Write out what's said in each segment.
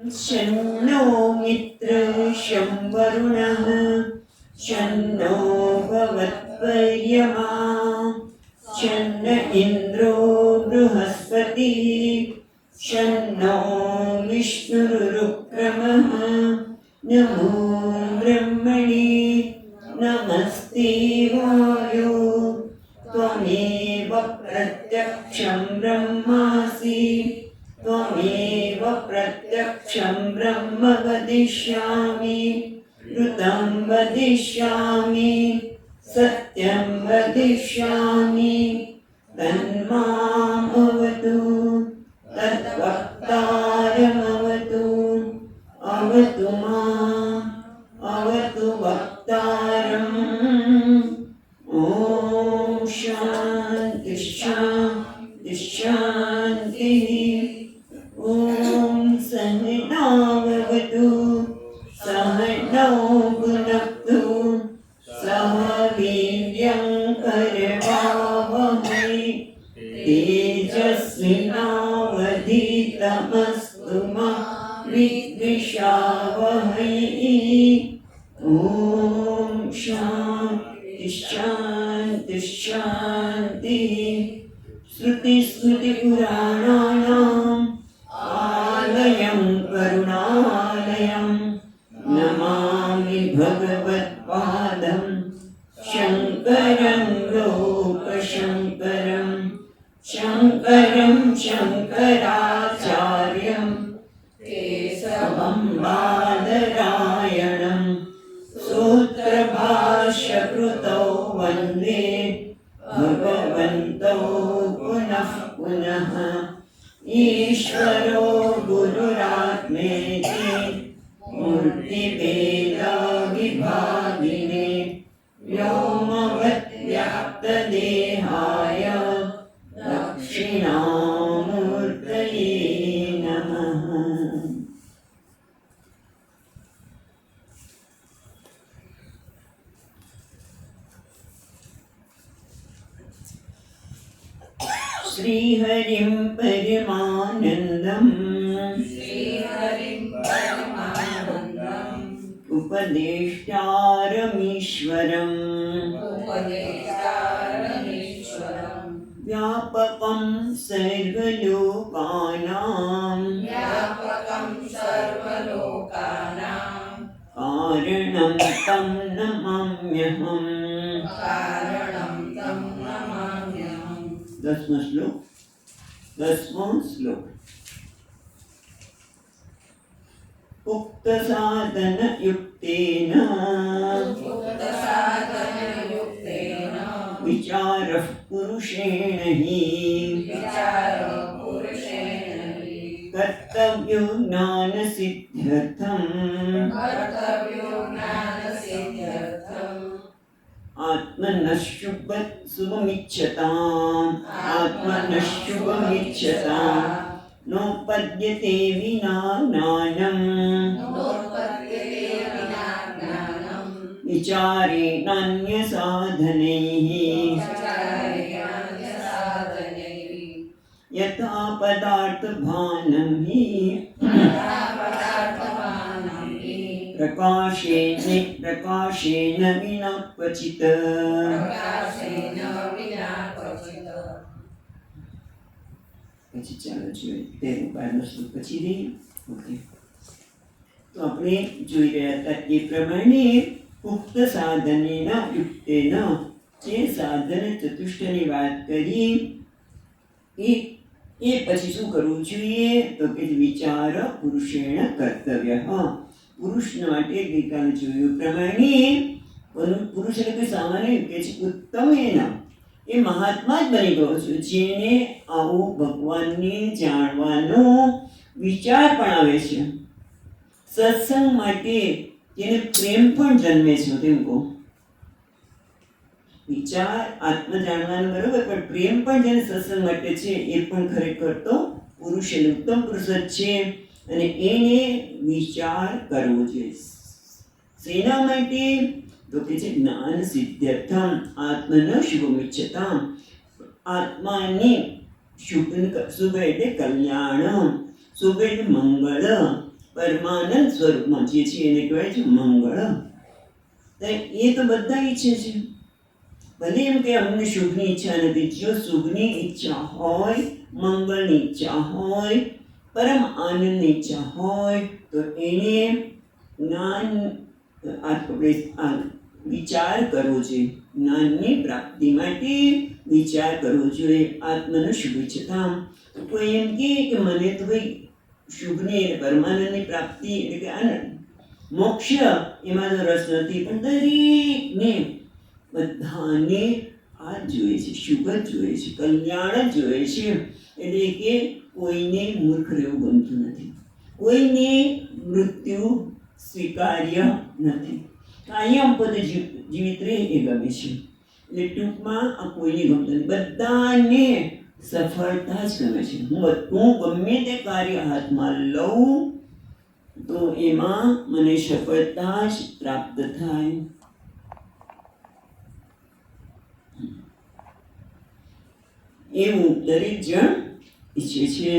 शन्नो मित्रः शं वरुणः शन्नो भवत्पर्यमा शन्न इन्द्रो बृहस्पतिः शन्नो विष्णुरुक्रमः नमो ब्रह्मणे नमस्ते वायो त्वमेव प्रत्यक्षं ब्रह्मासि त्वमेव प्रत्यक्षं ब्रह्म वदिष्यामि ऋतं वदिष्यामि सत्यं वदिष्यामि तन्मामवतु तद्वक्तारमवतु अवतु माम् अवतु वक्तारम् ॐ शान्ति शान्ति शान्तिः ॐ सहनावतु सहनौ भुनक्तु सह वीर्यं करवावहै तेजस्विनावधीतमस्तु मा विद्विषावहै ॐ शान्ति शान्ति शान्तिः श्रुतिस्मृतिपुराणानाम् आलयं करुणालयं नमामि भगवत्पादं शङ्करं लोकशङ्करं शङ्करं शङ्कराचार्यं केशवं बादरायणं सूत्रभाष्यकृतौ वन्दे भगवन्तौ पुनः पुनः ईश्वरो गुरुरात्मेति मूर्तिभेदविभागिने व्योमवद्व्याप्तदेहाय दक्षिणामूर्तये नमः। श्रीहरिं परमानन्दम् उपदेष्टारमीश्वरम् व्यापकं सर्वलोकानां कारणं तं नमाम्यहम्। दसवां श्लोक उक्त साधन युक्तेन विचारः पुरुषेण हि कर्तव्यो ज्ञान सिद्ध्यर्थम् आत्मनः शुभमिच्छताम् नोपद्यते विना ज्ञानम् विचारेणान्यसाधनैः यथा पदार्थभानं हि प्रकाशेन विना क्वचित्। પછી ચાલો જોઈએ 13 શ્લોક પછી રહી ઓકે તો આપણે જોઈ રહ્યા હતા એ પ્રમાણે ઉક્ત સાધનેના યુક્તેન જે સાધન ચતુષ્ટની વાત કરી એ પછી શું કરવું જોઈએ તો કે વિચાર પુરુષેણ કર્તવ્ય પુરુષના માટે ગઈકાલે જોયું પ્રમાણે પુરુષ એટલે કોઈ સામાન્ય કે છે ઉત્તમ એના એ મહાત્મા જ બની ગયો છું જેને આવું ભગવાનને જાણવાનો વિચાર પણ આવે છે સત્સંગ માટે જેને પ્રેમ પણ જન્મે છે તેમ કહો વિચાર આત્મ જાણવાનો બરોબર પણ પ્રેમ પણ જેને સત્સંગ માટે છે એ પણ ખરેખર તો પુરુષ એટલે ઉત્તમ પુરુષ જ છે અને એને વિચાર કરવો જોઈએ શેના માટે તો કે છે જ્ઞાન સિદ્ધ્યર્થમ આત્મન શુભમિચ્છતામ આત્માની શુભ એટલે કલ્યાણ શુભ એટલે મંગળ પરમાનંદ સ્વરૂપમાં જે છે એને કહેવાય છે મંગળ. એ તો બધા ઈચ્છે છે. ભલે એમ કે અમને શુભની ઈચ્છા નથી. જો શુભની ઈચ્છા હોય, મંગળની ઈચ્છા હોય, પરમ આનંદની ઈચ્છા હોય તો એને જ્ઞાન વિચાર કરવો જોઈએ. જ્ઞાનની પ્રાપ્તિ માટે વિચાર કરવો જોઈએ. આત્માનો શુભ ઈચ્છતા તો કોઈ એમ કે મને તો ભાઈ શુભની પરમાનંદની પ્રાપ્તિ એટલે કે આનંદ મોક્ષ એમાં તો રસ નથી. પણ દરેકને બધાને આ જોઈએ છે, શુભ જ જોઈએ છે, કલ્યાણ જ જોઈએ છે. એટલે કે કોઈને મૂર્ખ રહેવું ગમતું નથી, કોઈને મૃત્યુ સ્વીકાર્ય નથી. કાયમ પદ જીવિત રહે એ ગમે છે. એટલે ટૂંકમાં આ કોઈને ગમતું નથી, બધાને સફળતા જ ગમે છે. હું ગમે તે કાર્ય હાથમાં લઉં તો એમાં મને સફળતા જ પ્રાપ્ત થાય. એવું દરેક જણ ઈચ્છે છે.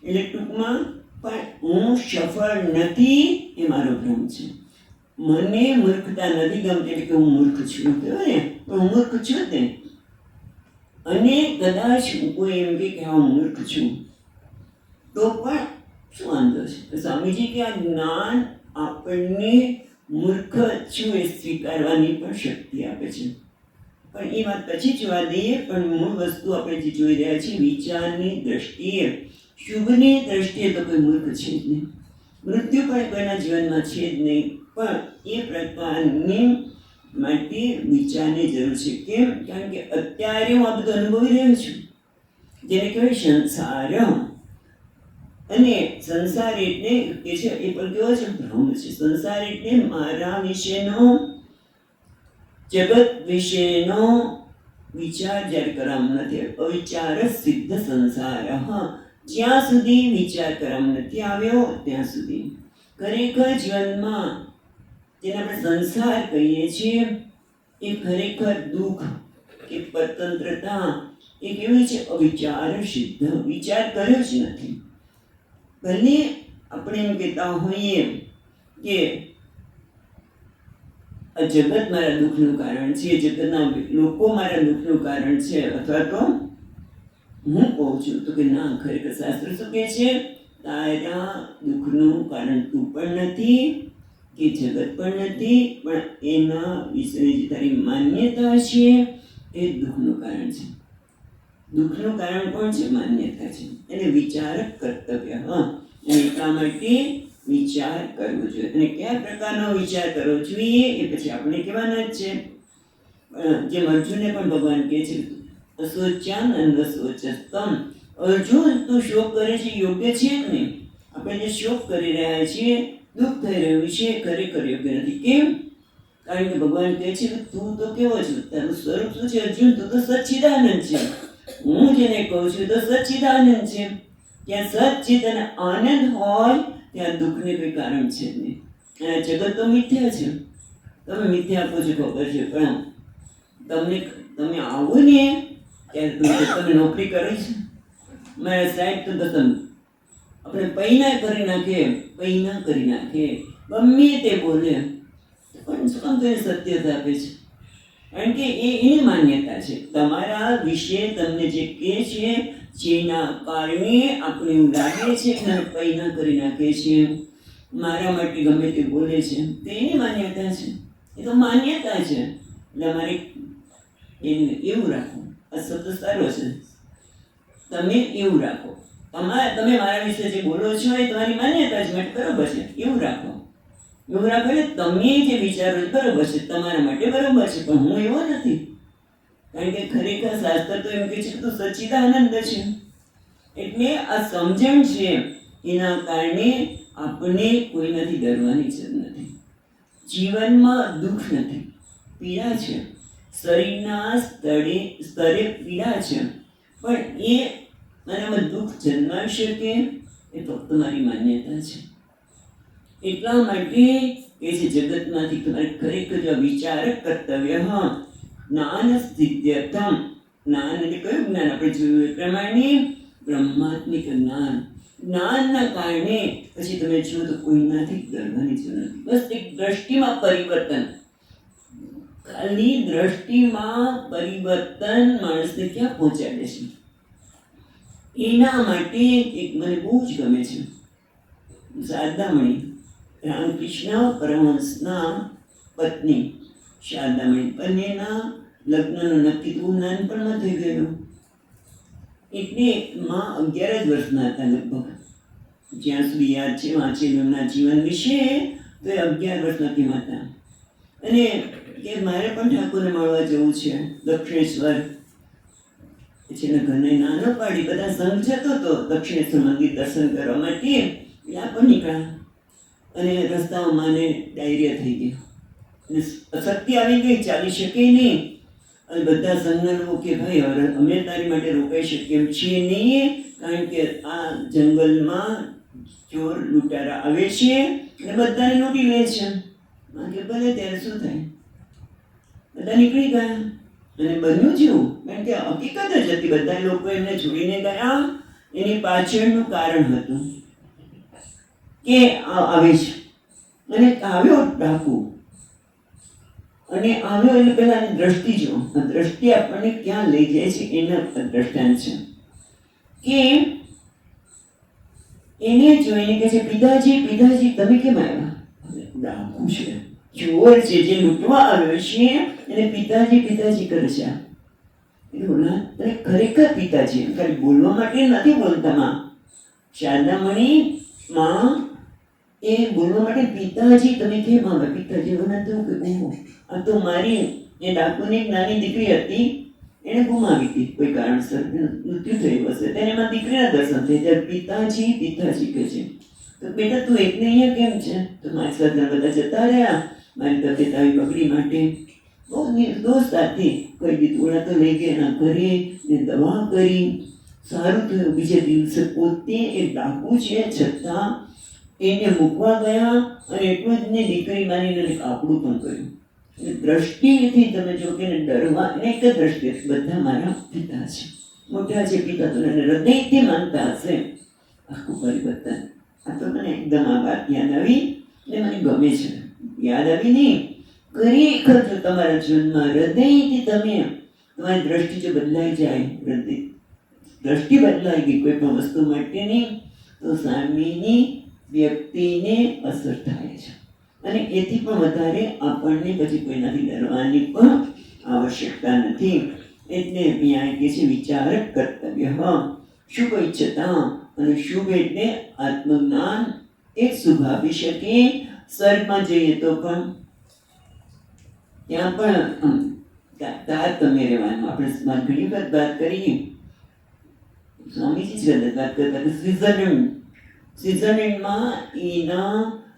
એટલે ટૂંકમાં પણ હું સફળ નથી એ મારો ભ્રમ છે. મને મૂર્ખતા નથી ગમતી એટલે કે હું મૂર્ખ છું કહેવાય ને, પણ હું મૂર્ખ છું ને. અને કદાચ કોઈ એમ કે હું મૂર્ખ છું તો પણ શું વાંધો છે? સ્વામીજી કે આ જ્ઞાન આપણને મૂર્ખ છું એ સ્વીકારવાની પણ શક્તિ આપે છે. પણ એ વાત પછી જોવા દઈએ. પણ મૂળ વસ્તુ આપણે જે જોઈ રહ્યા છીએ વિચારની દ્રષ્ટિએ, શુભની દ્રષ્ટિએ તો કોઈ મૂર્ખ છે જ નહીં. મૃત્યુ પણ કોઈના જીવનમાં છે જ નહીં. પણ એ પ્રકારની માટે વિચારની જરૂર છે. કેમ? કારણ કે અત્યારે હું આ બધું અનુભવી રહ્યો છું, જેને કહેવાય સંસાર. અને સંસાર એટલે કે છે એ પણ કેવો છે? ભ્રમ છે. સંસાર એટલે મારા વિશેનો, જગત વિશેનો વિચાર જ્યારે કરવામાં નથી. અવિચાર સિદ્ધ સંસાર. જ્યાં સુધી વિચાર કરવામાં નથી આવ્યો ત્યાં સુધી ખરેખર જીવનમાં જેને આપણે સંસાર કહીએ છીએ એ ખરેખર દુઃખ કે સ્વતંત્રતા એ કેવી છે? અવિચાર સિદ્ધ. વિચાર કર્યો જ નથી. ભલે આપણે એમ કહેતા હોઈએ કે આ જગત મારા દુઃખનું કારણ છે, જગતના લોકો મારા દુઃખનું કારણ છે, અથવા તો હું કહું છું તો કે ના, ખરેખર શાસ્ત્ર શું કહે છે? તારા દુઃખનું કારણ તું પણ નથી કે જગત પણ નથી, પણ એના વિશે જે તારી માન્યતા છે એ દુઃખનું કારણ છે. દુઃખનું કારણ કોણ છે? માન્યતા છે. એને વિચાર કર્તવ્ય. એટલા માટે વિચાર કરવો જોઈએ. અને કયા પ્રકારનો વિચાર કરવો જોઈએ એ પછી આપણે કહેવાના જ છે. જેમ અર્જુનને પણ ભગવાન કહે છે અશોચ્યાનંદ શોચસ્તમ. અર્જુન તું શોક કરે છે યોગ્ય છે જ નહીં. આપણે જે શોક કરી રહ્યા છીએ, દુઃખ થઈ રહ્યું છે, ખરેખર યોગ્ય નથી. કેમ? કારણ કે ભગવાન કહે છે કે તું તો કેવો છું, તારું સ્વરૂપ શું છે અર્જુન? તું તો સચ્ચિદાનંદ છે. હું જેને કહું છું તો સચ્ચિદાનંદ છે. ત્યાં સચ્ચિદ અને આનંદ હોય ત્યાં દુઃખને કોઈ કારણ છે નહીં. અને જગત તો મિથ્યા છે. તમે મિથ્યા આપો છો ખબર છે, પણ તમે આવો ને ત્યારે તમે નોકરી કરો છો. મારા સાહેબ તો તમે આપણે પૈના કરી નાખે, ગમે તે બોલે, પણ શું કામ તેને સત્યતા આપે છે? કારણ કે એની માન્યતા છે. તમારા વિશે તમને જે કહે છે જેના કારણે આપણે એવું લાગે છે કે પૈના કરી નાખે છે, મારા માટે ગમે તે બોલે છે, તો એની માન્યતા છે. એ તો માન્યતા છે. એટલે અમારે એવું રાખો. આ શબ્દ સારો છે. તમે એવું રાખો. તમે મારા વિશે જે બોલો છો એ તમારી માન્યતા છે, માટે બરોબર છે. એવું રાખો. એટલે તમે જે વિચારો બરોબર છે, તમારા માટે બરોબર છે, પણ હું એવો નથી. કારણ કે ખરેખર શાસ્ત્ર તો એમ કહે છે તો સચ્ચિદાનંદ છે. એટલે આ સમજણ છે એના કારણે આપણે કોઈનાથી ડરવાની જરૂર નથી. જીવનમાં દુઃખ નથી, પીડા છે. શરીરના સ્તરે પીડા છે, પણ એ મારામાં દુઃખ જન્માવી શકે એ ફક્ત મારી માન્યતા છે. એટલા માટે એ છે જગતમાંથી તમારે ખરેખર વિચાર કર્તવ્ય. જ્ઞાન સિદ્ધ્યર્થમ. જ્ઞાન એટલે કયું જ્ઞાન? આપણે જોયું એ પ્રમાણે બ્રહ્માત્મિક જ્ઞાન. જ્ઞાનના કારણે પછી તમે જુઓ તો કોઈનાથી ડરવાની જરૂર નથી. બસ એક દ્રષ્ટિમાં પરિવર્તન, ખાલી દ્રષ્ટિમાં પરિવર્તન માણસને ક્યાં પહોંચાડે છે. એના માટે એક મને બહુ જ ગમે છે શારદામણી, રામકૃષ્ણ પરમહંસના પત્ની શારદામણી. બંનેના લગ્નનું નક્કી તો નાનપણમાં થઈ ગયેલું. એટલે માં 11 જ વર્ષના હતા લગભગ, જ્યાં સુધી યાદ છે વાંચેલું એમના જીવન વિશે. તો એ 11 વર્ષના કેમ હતા. અને કે મારે પણ ઠાકોરને મળવા જવું છે દક્ષિણેશ્વર. પછી ઘરને નાનો પાડી બધા સંઘ જતો હતો દક્ષિણેશ્વર મંદિર દર્શન કરવા માટે. ત્યાં પણ નીકળ્યા અને રસ્તામાં માને ડાયરિયા થઈ ગયો અને શક્તિ આવી ગઈ, ચાલી શકે નહીં. અને બધા સંઘના લોકો કે ભાઈ હવે અમે તારી માટે રોકાઈ શકીએ એમ છીએ નહીં, કારણ કે આ જંગલમાં ચોર લૂંટારા આવે છે અને બધાને લૂંટી લે છે. કે ભલે ત્યારે શું થાય. બધા નીકળી ગયા અને બન્યું જેવું, કારણ કે હકીકત જ હતી. બધા લોકો એમને છોડીને ગયા. એની પાછળનું કારણ હતું કે આવે છે અને આવ્યો ડાકુ. અને આવ્યો એટલે પેલા દ્રષ્ટિ જો, દ્રષ્ટિ આપણને ક્યાં લઈ જાય છે એના દ્રષ્ટાંત છે. કે એને જોઈને કે છે પિતાજી પિતાજી તમે કેમ આવ્યા. ડાકુ છે, ચોર છે, જે લૂંટવા આવ્યો છે એને પિતાજી પિતાજી કરે છે. એટલે ખરેખર પિતાજી ખાલી બોલવા માટે નથી બોલતા માં. શારદામણી માં એ બોલવા માટે પિતાજી તમે કેમ આવ્યા. પિતાજી મને તો કે આ તો મારી એ ડાકુની એક નાની દીકરી હતી, એને ગુમાવી હતી કોઈ કારણસર, મૃત્યુ થયું હશે. તેને એમાં દીકરીના દર્શન થઈ ત્યારે પિતાજી પિતાજી કહે છે. તો બેટા તું એકને અહીંયા કેમ છે. તો મારી સાથે બધા જતા રહ્યા મારી તબિયત આવી બગડી માટે. બહુ નિર્દોષ હતી, કોઈ દીધું ઓળા તો લઈ ગયા એના ઘરે ને દવા કરી, સારું થયું. બીજે દિવસે પોતે એક ડાકુ છે છતાં એને મૂકવા ગયા અને એટલું જ ને દીકરી માનીને કાપડું પણ કર્યું. દ્રષ્ટિથી તમે જો કે ડરવા એક દ્રષ્ટિ, બધા મારા પિતા છે, મોટા છે પિતા, તો હૃદયથી માનતા હશે. આખું પરિવર્તન. આ તો મને એકદમ આ વાત યાદ આવી ને મને ગમે છે. યાદ આવી નહીં, ખરેખર જો તમારા જીવનમાં હૃદયથી તમે તમારી દ્રષ્ટિ જો બદલાઈ જાય, હૃદય દ્રષ્ટિ બદલાઈ ગઈ કોઈ પણ વસ્તુ માટેની, તો સામેની વ્યક્તિને અસર થાય છે. અને એથી પણ વધારે આપણને પછી કોઈનાથી ડરવાની પણ આવશ્યકતા નથી. એટલે અહીંયા કહે છે વિચારક કર્તવ્ય. શુભ ઈચ્છતા, અને શુભ એટલે આત્મજ્ઞાન. એક શુભ આપી શકે. સ્વર્ગમાં જઈએ તો પણ ત્યાં પણ તારતમ્ય રહેવાનું. આપણે ઘણી વખત વાત કરી, સ્વામીજી જ વાત કરતા સ્વિટ્ઝરલેન્ડમાં એના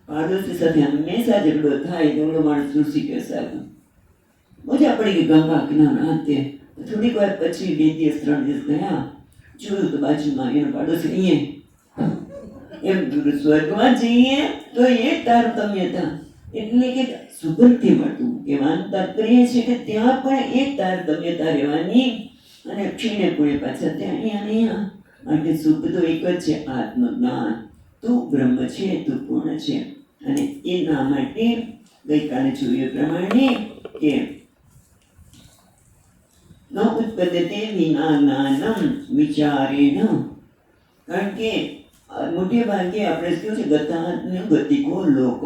પાડોશી સાથે હંમેશા ઝઘડો થાય. ઝઘડો માણસ ઋષિકેશ આવ્યો, મજા પડી ગઈ ગંગા કિનારા અંતે. થોડીક વાર પછી 2 દિવસ 3 દિવસ ગયા, જોયું તો બાજુમાં એનો પાડોશી અહીંયા. એમ સ્વર્ગમાં જઈએ તો એ તારતમ્ય હતા. એટલે કે સુગંધથી મળતું કહેવાનું તાત્પર્ય છે કે ત્યાં પણ એક તારતમ્યતા રહેવાની. અને ક્ષીણે પુણે પાછા ત્યાં અહીંયા માટે સુખ તો એક જ છે, આત્મજ્ઞાન. તું બ્રહ્મ છે, તું પૂર્ણ છે. અને એના માટે ગઈકાલે જોયું પ્રમાણે કે ન ઉત્પદ્યતે વિના જ્ઞાનમ વિચારેણ. કારણ કે મોટે ભાગે આપણે શું છે ગતાનું ગતિકો લોક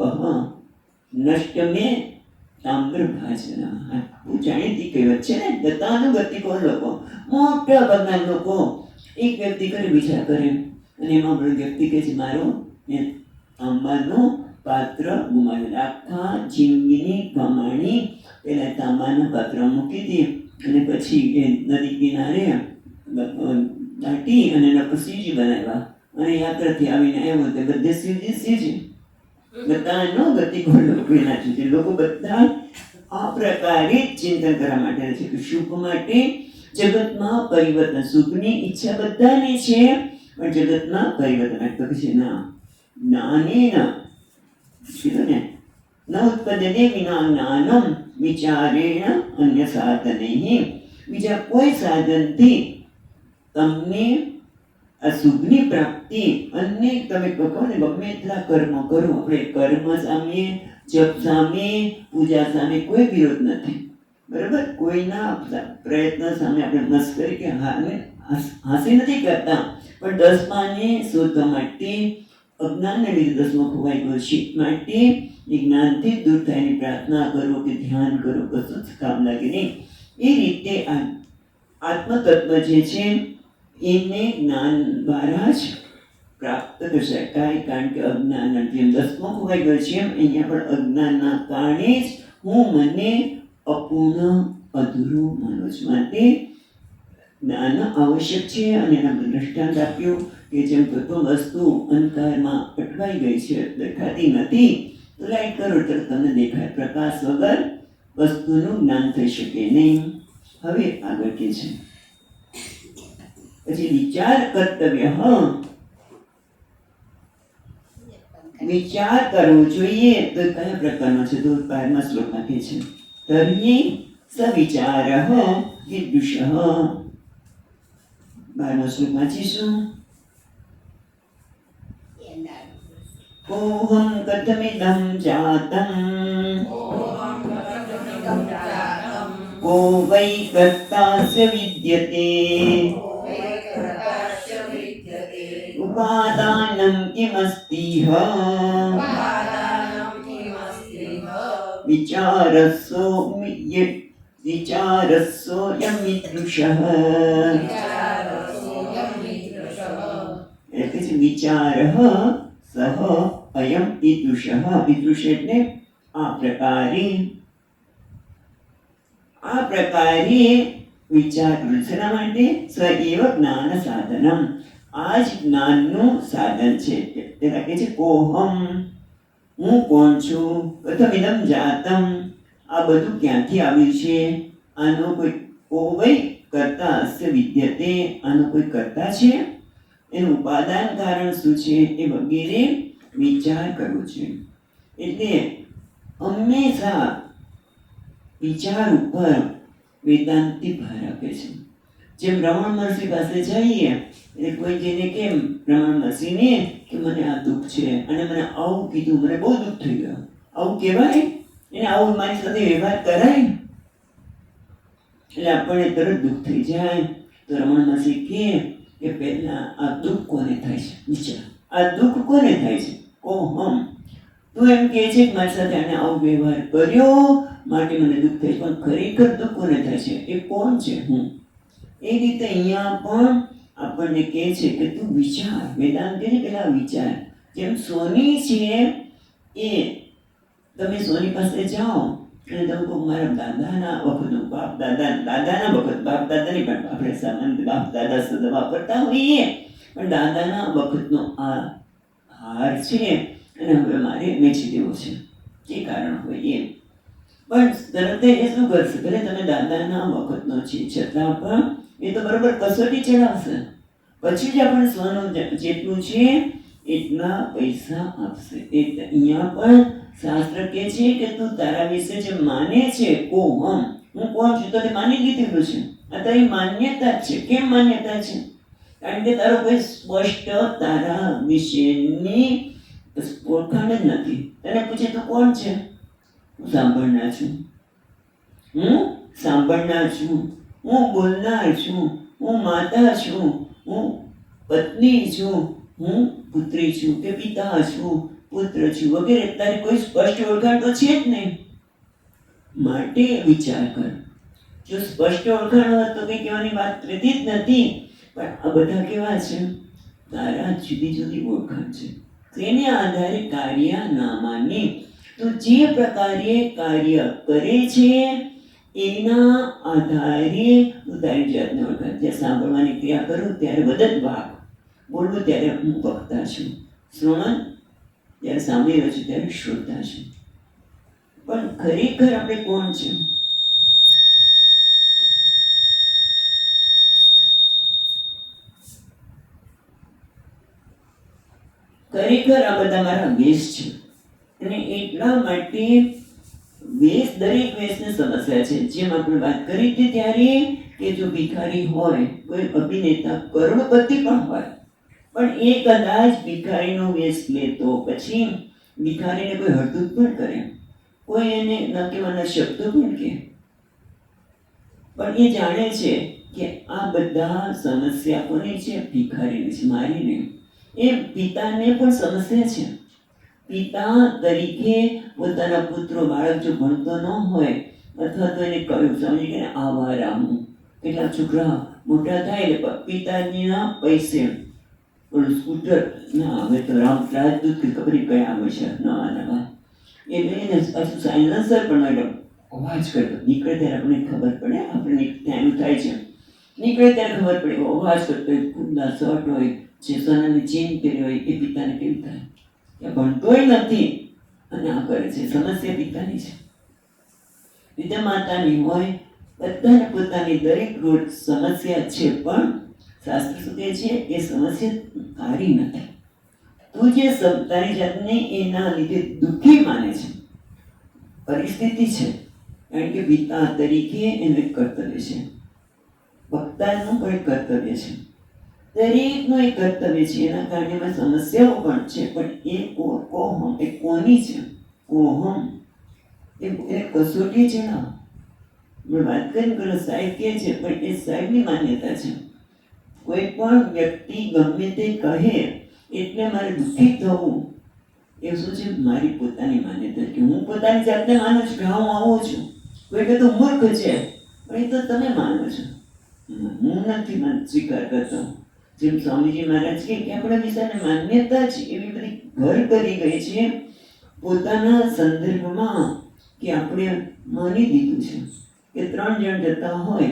નષ્ટમે તામ્ર ભાજના. હું જાણીતી કહેવત છે ને, ગતાનું ગતિકો લોકો. મોટા ભાગના લોકો એક વ્યક્તિ કરે બીજા કરે, અને એમાં વ્યક્તિ કહે છે મારો તાંબાનું પાત્ર ગુમાવેલું. આખા જિંદગીની કમાણી પેલા તાંબાના પાત્ર મૂકી દે અને પછી એ નદી કિનારે દાટી અને એના પર શિવજી બનાવ્યા. અને યાત્રાથી આવીને આવ્યો તે બધે શિવજી બધાનો ગતિકો લોકો એના છે. લોકો બધા આ પ્રકારે ચિંતન કરવા માટે છે કે સુખ માટે જગતમાં પરિવર્તન. સુખની ઈચ્છા બધાને છે, પણ જગતમાં પરિવર્તન તો છે ના જ્ઞાનેન કીધું ને, ન ઉત્પદ્યતે વિના જ્ઞાનમ વિચારેણ અન્ય સાધનૈઃ. બીજા કોઈ સાધનથી તમને આ સુખની પ્રાપ્તિ ભક્તિ અનેક તમે કહો ને ગમે એટલા કર્મ કરો, આપણે કર્મ સામે, જપ સામે, પૂજા સામે કોઈ વિરોધ નથી, બરાબર? કોઈના પ્રયત્ન સામે આપણે મસ્કરી કે હાંસી નથી કરતા, પણ દસમાને શોધવા માટે, અજ્ઞાનને લીધે દસમો ખોવાઈ ગયો છે માટે એ જ્ઞાનથી દૂર થઈને પ્રાર્થના કરો કે ધ્યાન કરો, કશું જ કામ લાગે નહીં. એ રીતે આત્મતત્વ જે છે એને જ્ઞાન દ્વારા જ પ્રાપ્ત કરી શકાય, કારણ કે અજ્ઞાન જેમ દસમો ખોવાઈ ગયો છે એમ અહીંયા પણ અજ્ઞાનના કારણે જ હું મને અપૂર્ણ અધૂરું માનું છું. માટે જ્ઞાન આવશ્યક છે. અને એના દ્રષ્ટાંત આપ્યું કે જેમ કોઈ વસ્તુ અંધકારમાં અટવાઈ ગઈ છે, દેખાતી નથી, તો લાઈટ કરો તો તમને દેખાય. પ્રકાશ વગર વસ્તુનું જ્ઞાન થઈ શકે નહીં. હવે આગળ કે છે પછી વિચાર કર્તવ્ય. વિચાર કરવો જોઈએ તો કયા પ્રકારનો છે? તો 12મા શ્લોકમાં કહે છે તર્હિ સવિચાર વિદુષ. 12મા શ્લોક વાંચીશું. ઓહમ કથમિદં જાતં કો વૈ કર્તાસ્ય વિદ્યતે ઉપાદાનં કિમસ્તિહ વિચારસ્સોયમિદૃશઃ. એટલે વિચાર સહ અયમ ઈદૃશઃ. ઈદૃશ એટલે આ પ્રકારે વિચાર કરું. શેના માટે? સ્વ એવ જ્ઞાન સાધનમ. આ જ જ્ઞાનનું સાધન છે. તેના કહે છે કોહમ, હું કોણ છું, કથમિદં જાતમ, આ બધું ક્યાંથી આવ્યું છે, આનો કોઈ કોઈ કર્તા અસ્ય વિદ્યતે, આનો કોઈ કર્તા છે, એનું ઉપાદાન કારણ શું છે, એ વગેરે વિચાર કરવો છે. એટલે હંમેશા વિચાર ઉપર વેદાંતિ ભાર આપે છે. જેમ રમણ મહર્ષિ પાસે જઈએ એટલે કોઈ જેને કેમ રમણ મહર્ષિને કે મને આ દુઃખ છે અને મને આવું કીધું, મને બહુ દુઃખ થઈ ગયું, આવું કહેવાય? એને આવું મારી સાથે વ્યવહાર કરાય? એટલે આપણને તરત દુઃખ થઈ જાય. તો રમણ મહર્ષિ કે પહેલા આ દુઃખ કોને થાય છે? વિચાર, આ દુઃખ કોને થાય છે? કોહમ. તું એમ કહે છે કે મારી સાથે આને આવો વ્યવહાર કર્યો માટે મને દુઃખ થાય, પણ ખરેખર દુઃખ કોને થાય છે? એ કોણ છે? હું. એ રીતે અહીંયા પણ આપણને કહે છે કે તું વિચાર. વેદાંત કહે છે પેલા વિચાર. જેમ સોની છે એ તમે સોની પાસે જાઓ અને તમે કહો મારા દાદાના વખતનું, બાપ દાદાના વખત, બાપ દાદાની પણ આપણે સામાન્ય બાપ દાદા શબ્દ વાપરતા હોઈએ, પણ દાદાના વખતનો આ હાર છે અને હવે મારે વેચી દેવો છે, જે કારણ હોય એ. પણ તરત એ શું કરશે? ભલે તમે દાદાના વખતનો છે છતાં પણ એ તો બરોબર કસોટી ચડાવશે, પછી જ આપણે સોનું જેટલું છે એટલા પૈસા આપશે. એટલે અહીંયા પણ શાસ્ત્ર કહે છે કે તું તારા વિશે જે માને છે, કોહમ, હું કોણ છું, તો તે માની લીધેલું છે. આ તારી માન્યતા છે. કેમ માન્યતા છે? કારણ કે તારો કોઈ સ્પષ્ટ તારા વિશેની ઓળખાણ જ નથી. તને પૂછે તું કોણ છે? હું સાંભળનાર છું, હું સાંભળનાર છું, હું બોલનાર છું, હું માતા છું, હું પત્ની છું, હું પુત્રી છું કે પિતા છું, પુત્ર છું વગેરે. તારી કોઈ સ્પષ્ટ ઓળખાણ તો છે જ નહીં. માટે વિચાર કર. જો સ્પષ્ટ ઓળખાણ હોત તો કંઈ કહેવાની વાત રહેતી જ નથી. પણ આ બધા કેવા છે? તારા જુદી જુદી ઓળખાણ છે. તેને આધારે કાર્યનામાની તું જે પ્રકારે કાર્ય કરે છે એના આધારે તું તારી જાતને ઓળખાણ. જ્યાં સાંભળવાની ક્રિયા કરું ત્યારે વદત વાક, બોલવું ત્યારે હું વક્તા છું, શ્રવણ જ્યારે સાંભળી રહ્યો છું ત્યારે શ્રોતા છું. પણ ખરેખર આપણે કોણ છે? ખરેખર આ બધા મારા વેશ છે. અને એટલા માટે વેશ, દરેક વેશની સમસ્યા છે. જેમ આપણે વાત કરી હતી ત્યારે કે જો ભિખારી હોય, કોઈ અભિનેતા કરોડપતિ પણ હોય, પણ એ કદાચ ભિખારીનો વેશ લે તો પછી ભિખારીને કોઈ હળધૂત પણ કરે, કોઈ એને ન કહેવાના શબ્દો પણ કહે, પણ એ જાણે છે કે આ બધા સમસ્યા કોની છે? ભિખારીની છે, મારી નહીં. એ પિતાને પણ સમસ્યા છે. પિતા તરીકે પોતાના પુત્રો બાળક જો ભણતો ન હોય અથવા તો એને કહ્યું સમજી કે આવારા હું, કેટલાક છોકરા મોટા થાય એટલે પિતાજીના પૈસે ઓલું સ્કૂટર ના, હવે તો રાજદૂત કે ખબર કયા આવે છે નવા નવા, એ લઈને પાછું સાયલેન્સર પણ મેડમ અવાજ કરતો નીકળે ત્યારે આપણને ખબર પડે, આપણે ત્યાં થાય છે નીકળે ત્યારે ખબર પડે અવાજ કરતો હોય, ખુદના શર્ટ હોય, જે સોનાની ચેન પહેરી હોય, એ પિતાને કેવું થાય કે ભણતોય નથી અને આ કરે છે. સમસ્યા પિતાની છે, પિતા માતાની હોય, બધાને પોતાની દરેક રોજ સમસ્યા છે. પણ શાસ્ત્ર શું કહે છે? એ સમસ્યા તારી નથી. તું જે તારી જાતને એના લીધે દુઃખી માને છે, પરિસ્થિતિ છે, કારણ કે પિતા તરીકે એનું એક કર્તવ્ય છે, વક્તાનું પણ એક કર્તવ્ય છે, દરેકનું એક કર્તવ્ય છે. એના કારણે એમાં સમસ્યાઓ પણ છે, પણ એ કોહમ એ કોની છે? કોહમ એ કસોટી છે ના, વાત કરી કરો સાહેબ કે છે, પણ એ સાહેબની માન્યતા છે. કોઈ પણ વ્યક્તિ ગમે તે કહે એટલે મારે દુઃખી થવું એ શું છે? મારી પોતાની માન્યતા કે હું પોતાની જાતને માનું છું કે હા હું આવું છું. કોઈ કે તો મૂર્ખ છે, પણ એ તો તમે માનો છો, હું નથી સ્વીકાર કરતો. જેમ સ્વામીજી મહારાજ કે આપણા વિષયને માન્યતા છે એવી બધી ઘર કરી ગઈ છે પોતાના સંદર્ભમાં કે આપણે માની દીધું છે કે 3 જણ જતા હોય,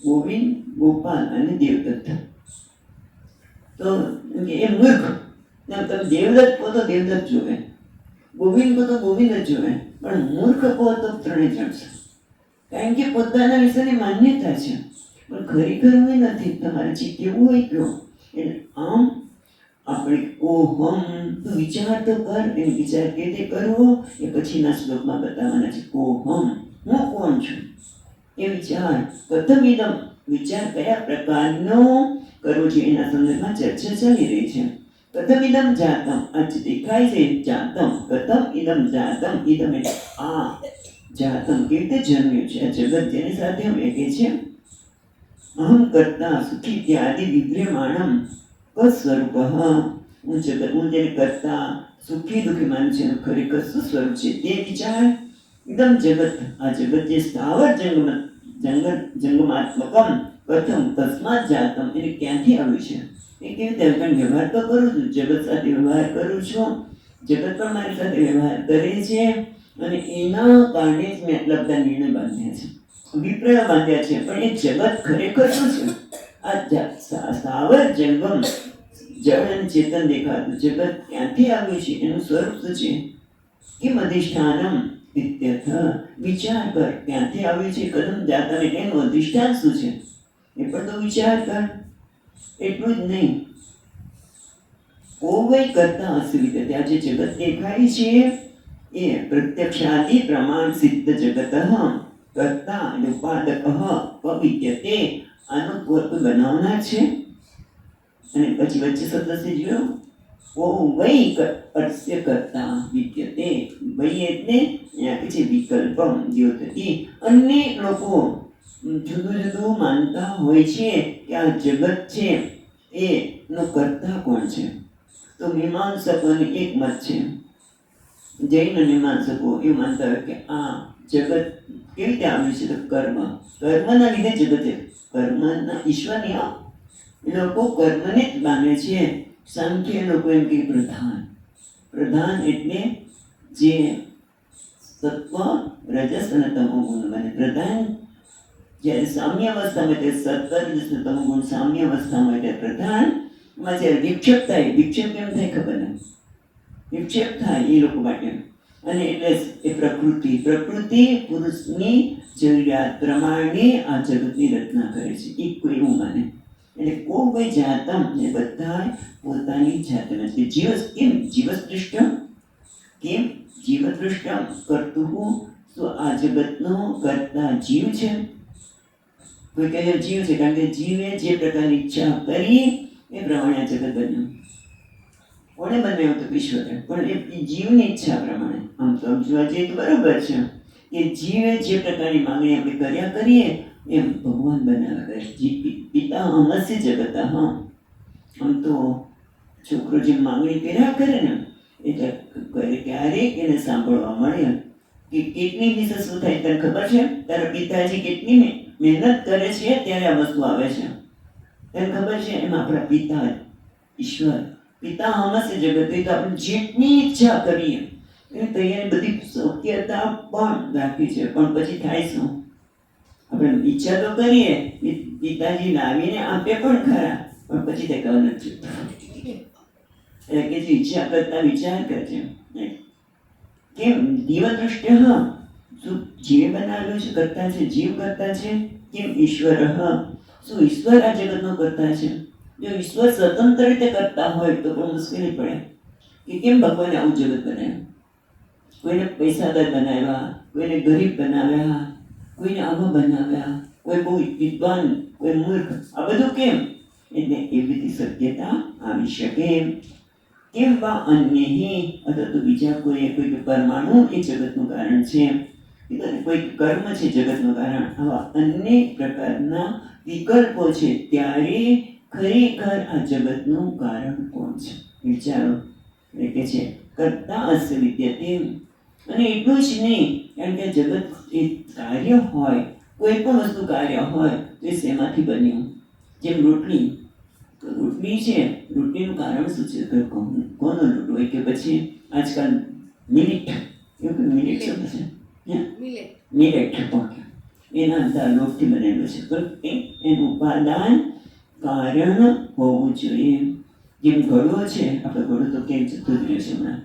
ગોવિંદ, ગોપાલ અને દેવદત્ત, તો એ મૂર્ખ. તમે દેવદત્ત કહો તો દેવદત્ત જોવે, ગોવિંદ કહો તો ગોવિંદ જ જોવે, પણ મૂર્ખ કહો તો 3 જણ છે. કારણ કે પોતાના વિશેની માન્યતા છે, પણ ખરેખર હું નથી. તમારે જે કેવું હોય કહો. એટલે આમ આપણે કોહમ તો વિચાર તો કર, એને વિચાર કેવી રીતે કરવો એ પછીના શ્લોકમાં બતાવવાના છે. કોહમ હું કોણ છું એ વિચાર. કથમિદમ વિચાર કયા પ્રકારનો કરવો જોઈએ એના સંદર્ભમાં ચર્ચા ચાલી રહી છે. કથમિદમ જાતમ, આજ દેખાય છે જાતમ, કથમ ઇદમ જાતમ, ઇદમ એટલે આ જાતમ કેવી રીતે જન્મ્યું છે આ જગત, જેની સાથે વેગે છે. અહમ કરતા સુખી ત્યાદિ વિદ્યમાણમ સ્વરૂપ, હું જગત, હું જેને કરતા સુખી દુઃખી માનું છે એનું ખરેખર શું સ્વરૂપ છે તે વિચાર. એકદમ જગત, આ જગત જે સ્થાવર જંગમાત્મકમ પ્રથમ તસ્માત જાતમ, એને ક્યાંથી આવ્યું છે એ કેવી રીતે? કારણ વ્યવહાર તો કરું છું, જગત સાથે વ્યવહાર કરું છું, જગત પણ મારી સાથે વ્યવહાર કરે છે, અને એના કારણે જ મેં આટલા બધા નિર્ણય બાંધ્યા છે, અભિપ્રાય બાંધ્યા છે. પણ એ જગત ખરેખર શું છે? આ સ્થાવર જંગમ જળ અને ચેતન દેખાતું જગત ક્યાંથી આવ્યું છે, એનું સ્વરૂપ શું છે? કિમ અધિષ્ઠાનમ ઇત્યર્થ, વિચાર કર ક્યાંથી આવ્યું છે. કદમ જાતમ એટલે એનું અધિષ્ઠાન શું છે એ પણ તો વિચાર કર. એટલું જ નહીં, કોઈ કરતા અસુવિધા, ત્યાં જે જગત દેખાય છે એ પ્રત્યક્ષાદિ પ્રમાણ સિદ્ધ જગત કરતા ઉપાદક પવિત્યતે, આનું કોઈ બનાવનાર છે. અને પછી વચ્ચે શબ્દ છે જોયો, ઓ વૈ અર્સ્ય કરતા વિદ્યતે, વૈ એટલે અહીંયા કે છે વિકલ્પમ દ્યોતતિ. અનેક લોકો જુદું જુદું માનતા હોય છે કે આ જગત છે એનો કરતા કોણ છે. તો મીમાંસકોને એક મત છે, જૈન મીમાંસકો એવું માનતા હોય કે આ જગત કેવી રીતે આવ્યું છે? તો કર્મના લીધે જગત છે, કર્મના ઈશ્વરની. એ લોકો કર્મને જ માને છે. સાંખ્ય લોકો એમ કે પ્રધાન એટલે જે સત્વ રજસ અને તમો ગુણ બને. પ્રધાન જ્યારે સામ્ય અવસ્થામાં, ત્યારે સત્વ રજસ તમો ગુણ સામ્ય અવસ્થામાં, એટલે પ્રધાનમાં જ્યારે વિક્ષેપ થાય, વિક્ષેપ કેમ થાય ખબર નથી, વિક્ષેપ થાય એ લોકો માટે. અને એટલે એ પ્રકૃતિ પુરુષની જરૂરિયાત પ્રમાણે આ જગતની રચના કરે છે, એ કોઈ એવું માને. એટલે કોઈ જાતમ એ બધા પોતાની જાતમ, એટલે જીવદૃષ્ટમ કરતું હું, તો આ જગતનો કરતા જીવ છે. કોઈ કહે જીવ છે, કારણ કે જીવે જે પ્રકારની ઈચ્છા કરી એ પ્રમાણે આ જગત બન્યું. કોણે બનાવ્યું તો ઈશ્વરે, પણ એ જીવની ઈચ્છા પ્રમાણે. આમ તો જોવા જઈએ તો બરોબર છે કે જીવે જે પ્રકારની માંગણી આપણે કર્યા કરીએ એમ ભગવાન બનાવે કરે. પિતા અમસ્ય જગત. હા, આમ તો છોકરો જે માંગણી કર્યા કરે ને એટલે ક્યારેક એને સાંભળવા મળે કે કેટલી દિવસ શું થાય તને ખબર છે, તારા પિતાજી કેટલી મહેનત કરે છે ત્યારે આ વસ્તુ આવે છે, તને ખબર છે. એમાં આપણા પિતા ઈશ્વર, પિતા અમસ્ય જગત. તો આપણે જેટલી ઈચ્છા કરીએ એની તૈયારી બધી શક્યતા પણ રાખી છે, પણ પછી થાય શું, આપણે ઈચ્છા તો કરીએ, પિતાજી લાવીને આપે પણ ખરા, પણ પછી તે કહે નથી. એટલે કે જે ઈચ્છા કરતા વિચાર કરજે કેમ દીવ દ્રષ્ટિ. હા, શું જીવે બનાવેલું છે કરતા છે, જીવ કરતા છે. કેમ ઈશ્વર. શું ઈશ્વર આ જગતનો કરતા છે? જો ઈશ્વર સ્વતંત્ર રીતે કરતા હોય તો પણ મુશ્કેલી પડે કે કેમ ભગવાને આવું જગત બનાવ્યું. કોઈને પૈસાદાર બનાવ્યા, કોઈને ગરીબ બનાવ્યા, કોઈને આવા બનાવ્યા, કોઈ બહુ વિદ્વાન, કોઈ મૂર્ખ. આ બધું કેમ? એટલે એવી બધી શક્યતા આવી શકે. કેમ વા અન્યહી, અથવા તો બીજા કોઈ પરમાણુ એ જગતનું કારણ છે, કોઈ કર્મ છે જગતનું કારણ. આવા અન્ય પ્રકારના વિકલ્પો છે, ત્યારે ખરેખર આ જગતનું કારણ કોણ છે વિચારો. એટલે કે છે કરતા અસ્ય વિદ્યતે. અને એટલું જ નહીં, કારણ કે જગત એ કાર્ય હોય, કોઈ પણ વસ્તુ કાર્ય હોય તો એ શેમાંથી બન્યું. જેમ રોટલી છે, રોટલીનું કારણ શું છે? કોનો લોટ હોય કે પછી આજકાલ મિનિટ, એવું કે મિનિટ શું છે, મિલેટ એના અંદર લોટથી બનેલું છે. તો એનું ઉપાદાન કારણ હોવું જોઈએ. જેમ ઘડો છે, આપણે ઘડો તો કેમ જતો જ રહ્યો છે હમણાં,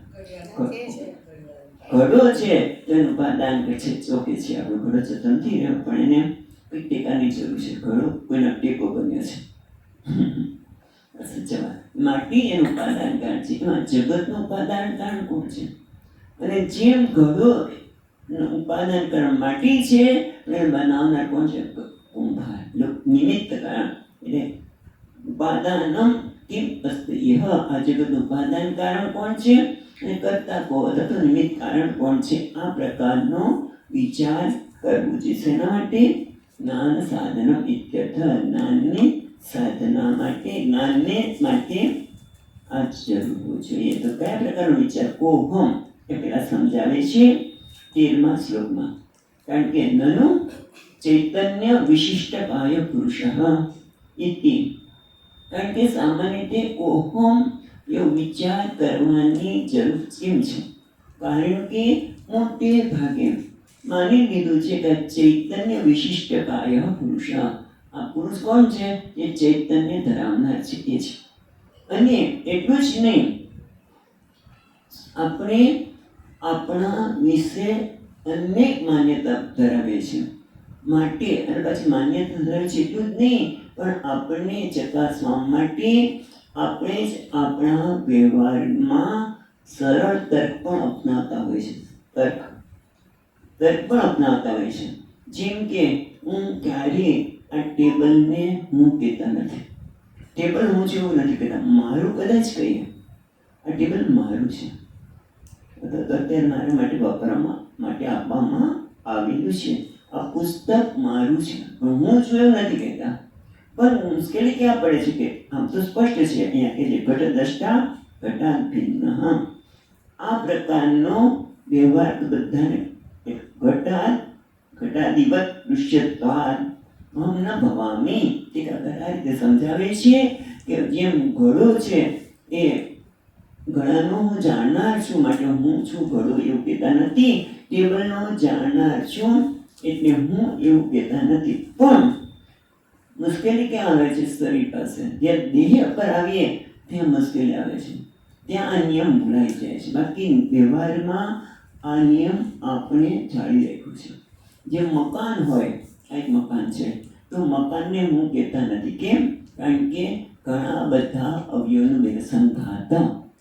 ઘડો છે તો એનું ઉપાદાન કે છે ચોકે છે. આપણો ઘડો જતો નથી રહ્યો, પણ એને કંઈક ટેકાની જરૂર છે. ઘડો કોઈના ટેકો બન્યો છે. માટી એનું ઉપાદાન કારણ છે. એમાં જગતનું ઉપાદાન કારણ કોણ છે? અને જેમ ઘડો ઉપાદાન કારણ માટી છે, એને બનાવનાર કોણ છે? કુંભાર. નિમિત્ત કારણ. એટલે ઉપાદાનમ કિમ અસ્તિ. આ જગતનું ઉપાદાન કારણ કોણ છે અને કરતા કો અથવા તો નિમિત્ત કારણ કોણ છે? આ પ્રકારનો વિચાર કરવો જોઈએ. શેના માટે? જ્ઞાન સાધન ઇત્યર્થ. જ્ઞાનની સાધના માટે, જ્ઞાનને માટે આ જરૂર જોઈએ. તો કયા પ્રકારનો વિચાર? કોહમ એ પેલા સમજાવે છે 13મા શ્લોકમાં. કારણ કે નનુ ચૈતન્ય વિશિષ્ટ કાય પુરુષ ઇતિ. કારણ કે સામાન્ય રીતે કોહમ એવો વિચાર કરવાની જરૂર કેમ છે? કારણ કે મોટે ભાગે માની લીધું છે કે ચૈતન્ય વિશિષ્ટ કાય પુરુષ. આ પુરુષ કોણ છે? એ ચૈતન્ય ધરાવનાર છે, એ છે. અને એટલું જ નહીં, આપણે આપણા વિશે અનેક માન્યતા ધરાવે છે માટે, અને પછી માન્યતા ધરાવે છે એટલું જ નહીં, પણ આપણને ચકાસવા માટે આપણે જ આપણા વ્યવહારમાં સરળ તર્ક પણ અપનાવતા હોય છે. તર્ક પણ અપનાવતા હોય છે. જેમ કે હું ક્યારેય આ ટેબલને હું કહેતા નથી. ટેબલ હું છે એવું નથી કહેતા, મારું કદાચ કહીએ આ ટેબલ મારું છે, અત્યારે મારા માટે વાપરવા માટે આપવામાં આવેલું છે, આ પુસ્તક મારું છે, પણ હું છું એવું નથી કહેતા. પણ મુશ્કેલી ક્યાં પડે છે કે આમ તો સ્પષ્ટ છે અહીંયા કે ઘટ દ્રષ્ટા ઘટાદ ભિન્ન. આ પ્રકારનો વ્યવહાર બધાને ઘટાદિવત દૃશ્યત્વાદ અહમ ન ભવામી. ટીકાકાર આ રીતે સમજાવે છે કે જેમ ઘડો છે એ ઘડાનો હું જાણનાર છું માટે હું છું ઘડો એવું કહેતા નથી. ટેબલનો જાણનાર છું એટલે હું એવું કહેતા નથી. પણ મુશ્કેલી ક્યાં આવે છે? શરીર પાસે. જ્યાં દેહ પર આવીએ ત્યાં મુશ્કેલી આવે છે, ત્યાં આ નિયમ ભૂલાઈ જાય છે. બાકી વ્યવહારમાં આ નિયમ આપણે જાળી રાખ્યું છે. જે મકાન હોય, આ એક મકાન છે, તો મકાનને હું કહેતા નથી. કેમ? કારણ કે ઘણા બધા અવયવનું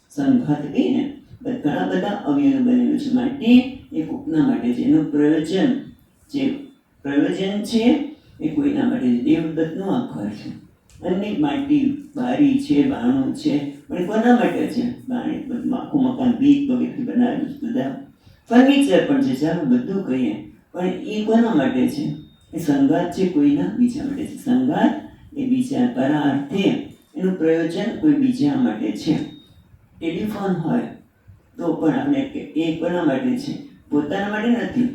સંઘાત કહીને ઘણા બધા અવયવનું બનેલું છે, માટે એ કોકના માટે છે. એનું પ્રયોજન છે એ કોઈના માટે છે. દેવદત્તનું આ ઘર છે. અનેક માટી બારી છે, બારણું છે, પણ કોના માટે છે? બાણી આખું મકાન ભીત વગેરેથી બનાવેલું છે, બધા ફર્નિચર પણ છે, ચાલો બધું કહીએ, પણ એ કોના માટે છે? એ સંગાત છે કોઈના બીજા માટે છે. સંગાત એ બીજા પરાર્થે, એનું પ્રયોજન કોઈ બીજા માટે છે. ટેલિફોન હોય તો પણ આપણે એ કોના માટે છે? પોતાના માટે નથી.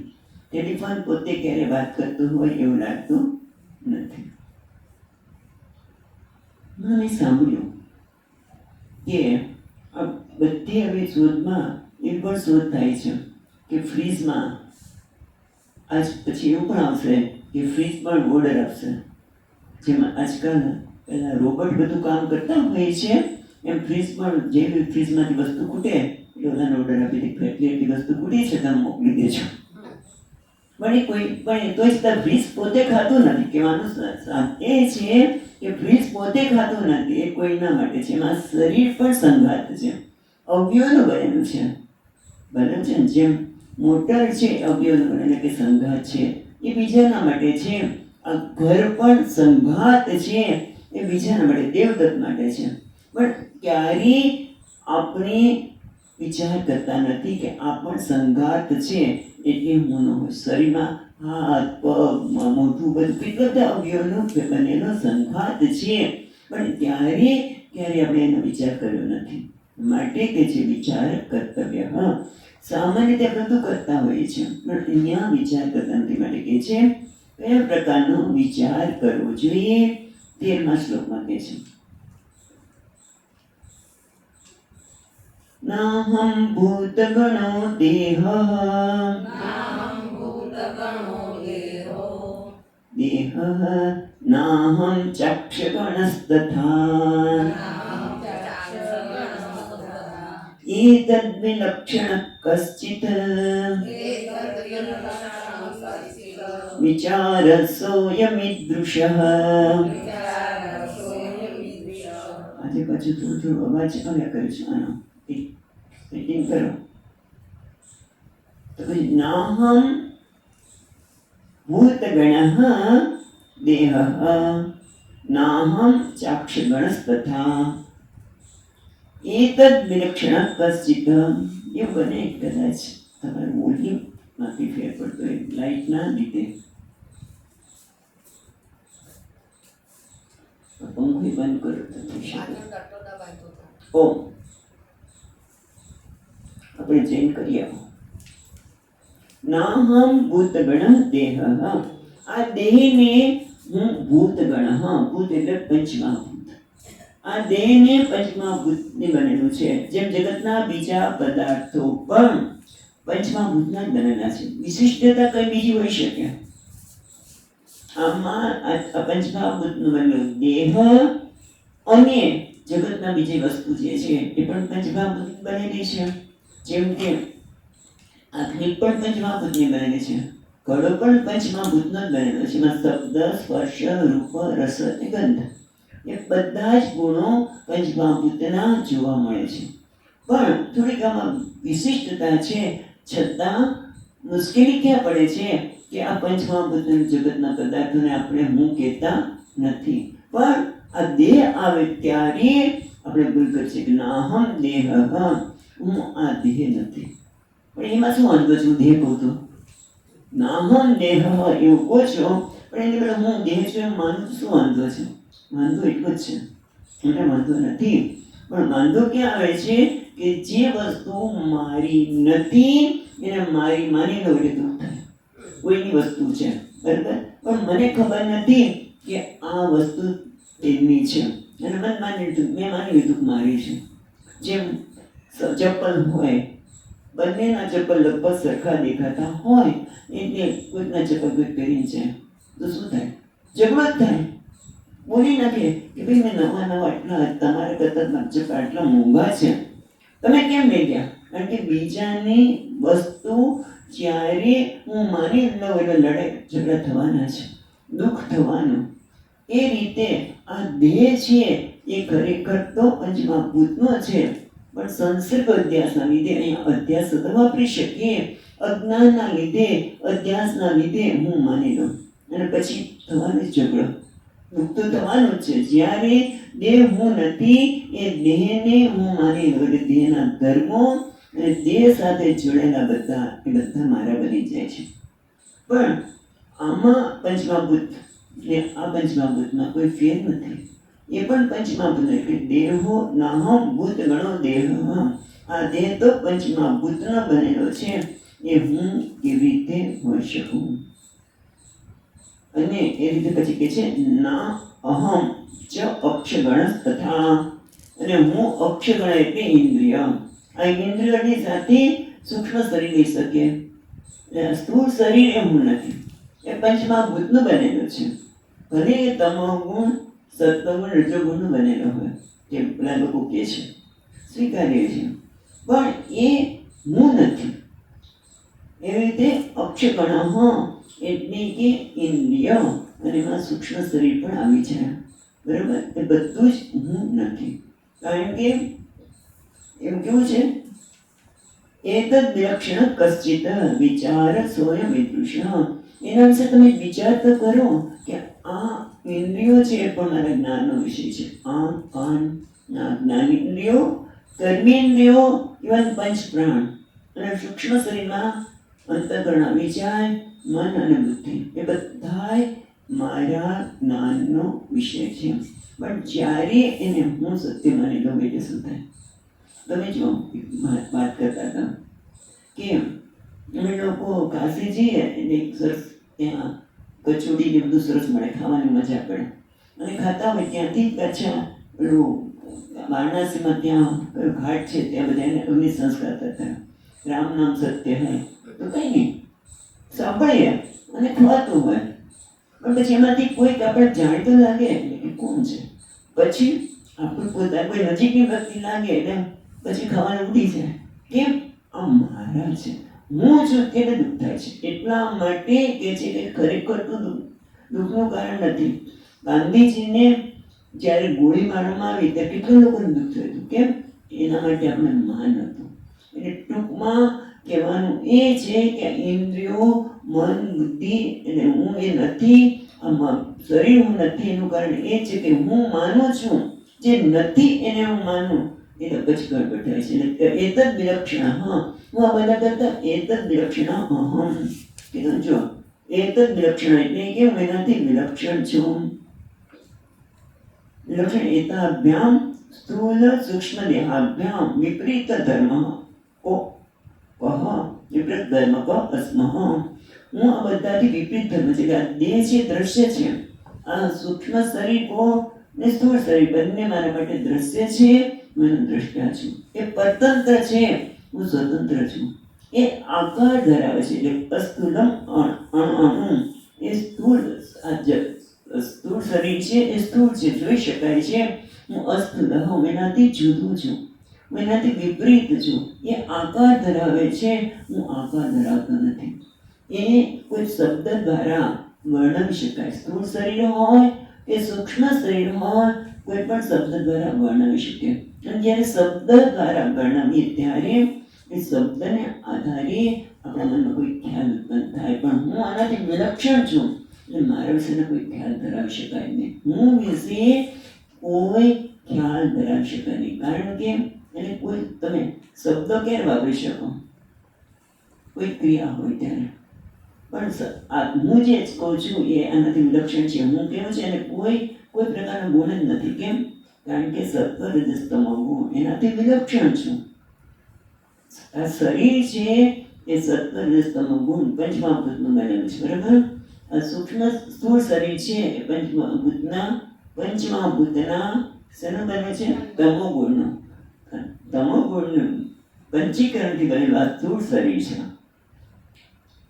ટેલિફોન પોતે ક્યારે વાત કરતું હોય એવું લાગતું નથી. મેં સાંભળ્યું કે આ બધી હવે શોધમાં એ પણ શોધ થાય છે કે ફ્રીજમાં આજ પછી એવું પણ આવશે કે ફ્રીજ પણ ઓર્ડર આપશે. જેમાં આજકાલ પહેલાં રોબોટ બધું કામ કરતા હોય છે, એમ ફ્રીજ પણ જેવી ફ્રીજમાંથી વસ્તુ ખૂટે એટલે બધાને ઓર્ડર આપી દે, એટલી વસ્તુ ખૂટી છે તમે મોકલી દેજો. પણ એ કોઈ પણ તો જ ફ્રીજ પોતે ખાતું નથી. કહેવાનું એ છે કે ફ્રીજ પોતે ખાતું નથી, એ કોઈના માટે છે. એમાં શરીર પણ સંઘાત છે, અવયવનું બનેલું છે, બરાબર છે ને? જેમ મોટર છે અવયવનું બનેલું કે સંઘાત છે, એ બીજાના માટે છે. આ ઘર પણ સંઘાત છે, એ બીજાના માટે, દેવદત્ત માટે છે. પણ ક્યારેય આપણે વિચાર કરતા નથી કે આ પણ સંઘાત છે. એટલે હું ન હોય શરીરમાં હાથ પગ મોઢું બધું કેટલા બધા અવયવનો બનેલો સંઘાત છે, પણ ક્યારે આપણે એનો વિચાર કર્યો નથી. માટે કે છે વિચાર કર્તવ્ય. સામાન્ય રીતે બધું કરતા હોઈએ છીએ, પણ અહીંયા વિચાર કરતા નથી. માટે કે છે કયા પ્રકારનો વિચાર કરવો જોઈએ? 13મા શ્લોકમાં કહે છે, નાહં ભૂતગણો દેહ નાહં ચક્ષગણસ્તથા એતદ્વિલક્ષણઃ કશ્ચિત વિચારઃ સોऽયમીદૃશઃ. આજે પાછું થોડું અવાજ આવ્યા કરે છે આનો, સેટિંગ કરો. તો પછી નાહં ભૂતગણઃ દેહ નાહં ચાક્ષગણસ્તથા એતદ્ વિલક્ષણઃ કશ્ચિત. એવું બને કદાચ તમારું વોલ્યુમમાંથી ફેર પડતો હોય લાઇટના લીધે. પંખો બંધ કરો તો થઈ શકે. આપણે ચેન્જ કરી આપો. નાહં ભૂતગણ દેહ. આ દેહને હું ભૂતગણ, ભૂત એટલે પંચમહાભૂત, આ દેહને પંચમહાભૂતને બનેલું છે. જેમ જગતના બીજા પદાર્થો પણ પંચમહાભૂતના જ બનેલા છે. વિશિષ્ટતા કઈ બીજી હોઈ શકે? આમાં આ પંચમહાભૂતનું બનેલું દેહ અને જગતના બીજી વસ્તુ જે છે એ પણ પંચમહાભૂત બનેલી છે. જેમ કે આંખની પણ પંચમહાભૂતની બનેલી છે, ઘડો પણ પંચમહાભૂતનો જ બનેલો છે. એમાં શબ્દ, સ્પર્શ, રૂપ, રસ અને ગંધ એ બધા જ ગુણો પંચમહાભૂતના જોવા મળે છે. પણ થોડીક આમાં વિશિષ્ટતા છે, છતાં મુશ્કેલી ક્યાં પડે છે કે આ પંચમહાભૂત જગતના પદાર્થોને આપણે હું કહેતા નથી. પણ આ દેહ આવે ત્યારે આપણે ભૂલ કરીએ કે નાહં દેહ, હું આ દેહ નથી. પણ એમાં શું વાંધો છે? હું દેહ કહું તો નાહં દેહ એવું કહો છો, પણ એને બદલે હું દેહ છું એમ માનું શું વાંધો છે? વાંધો એટલો જ છે, એટલે વાંધો નથી. પણ વાંધો ક્યાં આવે છે કે જે વસ્તુ મારી નથી એને મારી માની લો એટલે દુઃખ થાય. કોઈની વસ્તુ છે, બરાબર, પણ મને ખબર નથી કે આ વસ્તુ એમની છે, અને મેં માની લીધું મારી છે. જેમ ચપ્પલ હોય, બંનેના ચપ્પલ લગભગ સરખા દેખાતા હોય, એટલે કોઈકના ચપ્પલ કોઈ પહેરીને છે તો શું થાય? ઝઘડો જ થાય. બોલી નાખે કે ભાઈ મેં નવા એટલા તમારા કરતાં ચપ્પલ આટલા મોંઘા છે, તમે કેમ લઈ ગયા? કારણ કે બીજાની વસ્તુ જ્યારે હું માની લઉં એટલે લડાઈ ઝઘડા થવાના છે, દુઃખ થવાનું. એ રીતે આ દેહ છે એ ખરેખર તો પંચમહાભૂતનો છે, પણ સંસર્ગ અધ્યાસના લીધે અહીંયા અધ્યાસ શબ્દ વાપરી શકીએ. અજ્ઞાનના લીધે, અધ્યાસના લીધે હું માની લઉં, અને પછી થવાનો જ ઝઘડો, દુઃખ તો થવાનું જ છે. જ્યારે દેહ હું નથી એ દેહને હું માની લઉં, દેહના ધર્મો અને દેહ સાથે જોડેલા બધા એ બધા મારા બની જાય છે. પણ આમાં પંચમહાભૂત ને આ પંચમહાભૂતમાં કોઈ ફેર નથી. એ પણ પંચમહાભૂત એટલે દેહો નાહમ ભૂત ગણો દેહ. આ દેહ તો પંચમહાભૂતનો બનેલો છે. એ હું કેવી રીતે હોઈ શકું? અને એ રીતે પછી કે છે ના અહમ ચ અક્ષગણ તથા. અને હું અક્ષગણ એટલે ઇન્દ્રિય. આ ઇન્દ્રિયોની સાથે સૂક્ષ્મ શરીર લઈ શકે. સ્થૂળ શરીર એ હું નથી, એ પંચમહાભૂતનું બનેલું છે. ભલે એ તમોગુણ સત્વગુણ રજોગુણનું બનેલો હોય, જે પેલા લોકો કહે છે, સ્વીકાર્ય છે, પણ એ હું નથી. એવી રીતે અક્ષગણ એટલે કે ઇન્દ્રિય અને એમાં સૂક્ષ્મ શરીર પણ આવી જાય. બરાબર? એ બધું જ હું નથી. કારણ કે એમ કેવું છે, એતદ વિલક્ષણ કશ્ચિત વિચાર સોયમ વિદૃશ. એના વિશે તમે વિચાર તો કરો કે આ ઇન્દ્રિયો છે એ પણ મારા જ્ઞાનનો વિષય છે. આંખ, કાન, નાક, જ્ઞાનેન્દ્રિયો, કર્મેન્દ્રિયો, ઇવન પંચ પ્રાણ અને સૂક્ષ્મ શરીરમાં અંતઃકરણ, વિચાર, મન અને બુદ્ધિ એ બધા મારા જ્ઞાનનો વિષય છે. પણ જ્યારે એને હું સત્ય માની લઉં એટલે શું થાય? તમે જો વાત કરતા હતા કે અમે લોકો કાશી જઈએ એટલે સરસ ત્યાં કચોડી ને બધું સરસ મળે, ખાવાની મજા પડે અને ખાતા હોય ત્યાંથી પાછા પેલું વારાણસીમાં ત્યાં ઘાટ છે ત્યાં બધા એને અગ્નિ સંસ્કાર થતા. રામ નામ સત્ય હૈ તો કઈ નહીં સાંભળીએ અને ખવાતું હોય, પણ પછી એમાંથી કોઈક આપણે જાણતું લાગે કે કોણ છે, પછી આપણું પોતા કોઈ નજીકની વ્યક્તિ લાગે એટલે પછી ખાવાનું ઉડી જાય. કેમ? આ મારા છે, હું છું તેને દુઃખ થાય છે. એટલા માટે કે છે કે ખરેખર તો દુઃખનું કારણ નથી. ગાંધીજીને જ્યારે ગોળી મારવામાં આવી ત્યારે કેટલા લોકોને દુઃખ થયું હતું. કેમ? એના માટે આપણે માન હતું. એટલે ટૂંકમાં કહેવાનું એ છે કે ઇન્દ્રિયો, મન, બુદ્ધિ અને હું એ નથી. આમાં શરીર હું નથી એનું કારણ એ છે કે હું માનું છું જે નથી એને હું માનું, એટલે પછી ગડબડ થાય છે. એટલે એતદ વિલક્ષણ, હું આ બધા કરતા એતદ વિલક્ષણ અહમ કીધું. જો એતદ વિલક્ષણ એટલે કે હું એનાથી વિલક્ષણ છું. વિલક્ષણ એતાભ્યામ સ્થૂલ સૂક્ષ્મ દેહાભ્યામ વિપરીત ધર્મ કો કહ વિપરીત ધર્મ ક અસ્મઃ. હું આ બધાથી વિપરીત ધર્મ છે કે આ દેહ છે દ્રશ્ય છે, આ સૂક્ષ્મ શરીર કો ને સ્થૂળ શરીર બંને મારા માટે દ્રશ્ય છે, હું દ્રષ્ટા છું. એ પરતંત્ર છે, હું સ્વતંત્ર છું. એ આકાર ધરાવે છે એટલે અસ્થૂલમ અણુ. એ સ્થૂળ સ્થૂળ શરીર છે, એ સ્થૂળ છે, જોઈ શકાય છે. હું અસ્થૂલ હું એનાથી જુદું છું, હું એનાથી વિપરીત છું. એ આકાર ધરાવે છે, હું આકાર ધરાવતો નથી. એ કોઈ શબ્દ દ્વારા વર્ણવી શકાય. સ્થૂળ શરીર હોય કે સૂક્ષ્મ શરીર હોય, કોઈ પણ શબ્દ દ્વારા વર્ણવી શકે. અને જ્યારે શબ્દ દ્વારા વર્ણવીએ ત્યારે એ શબ્દને આધારે આપણા મનમાં કોઈ ખ્યાલ ઉત્પન્ન થાય. પણ હું આનાથી વિલક્ષણ છું એટલે મારા વિશેનો કોઈ ખ્યાલ ધરાવી શકાય નહીં. હું વિશે કોઈ ખ્યાલ ધરાવી શકાય નહીં. કારણ કે એને કોઈ તમે શબ્દ ક્યારે વાપરી શકો? કોઈ ક્રિયા હોય ત્યારે. પણ હું જે કહું છું એ આનાથી વિલક્ષણ છે. હું કેવું છે અને કોઈ પ્રકારનો ગુણ જ નથી. કેમ? કારણ કે સત્વ રજસ તમો ગુણ એનાથી વિલક્ષણ છું. આ શરીર છે એ સત્વ રજસ તમો ગુણ પંચમહાભૂતનું બનેલું છે. બરાબર? આ સૂક્ષ્મ સ્થૂળ શરીર છે એ પંચમહાભૂતના શેનું બને છે? તમો ગુણનું. તમો ગુણનું પંચીકરણથી બનેલું આ સ્થૂળ શરીર છે.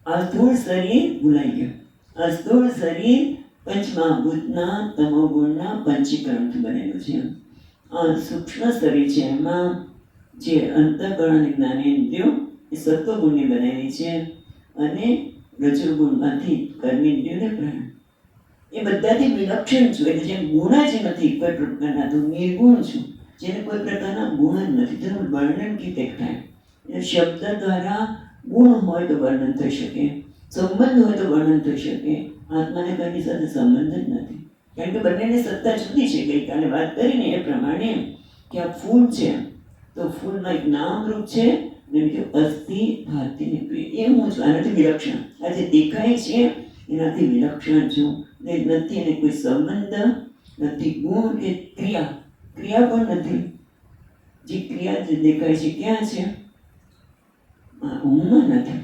આ સ્થૂળ શરીર ભૂલાઈ ગયું. આ સ્થૂળ શરીર પંચમહાભૂતના તમોગુણના પંચીકરણથી બનેલું છે. આ સૂક્ષ્મ શરીર છે એમાં જે અંતઃકરણ અને જ્ઞાનેન્દ્રિયો એ સત્વગુણની બનેલી છે અને રજોગુણમાંથી કર્મેન્દ્રિયો ને પ્રાણ એ બધાથી વિલક્ષણ છું. એટલે જેમ ગુણ જ નથી કોઈ પ્રકારના, તો નિર્ગુણ છું જેને કોઈ પ્રકારના ગુણ જ નથી. તેનું વર્ણન કેવી રીતે થાય? એટલે શબ્દ દ્વારા ગુણ હોય તો વર્ણન થઈ શકે, સંબંધ હોય તો વર્ણન થઈ શકે, આત્માને કોઈની સાથે સંબંધ જ નથી. કારણ કે બંનેની સત્તા જુદી છે. ગઈકાલે વાત કરીને એ પ્રમાણે કે આ ફૂલ છે તો ફૂલમાં એક નામરૂપ છે અને બીજું અસ્થિ ભાતિ નીકળી, એ હું છું, આનાથી વિલક્ષણ. આ જે દેખાય છે એનાથી વિલક્ષણ છું. નથી એને કોઈ સંબંધ નથી, ગુણ કે ક્રિયા, ક્રિયા પણ નથી. જે ક્રિયા જે દેખાય છે ક્યાં છે? ઊંઘમાં નથી.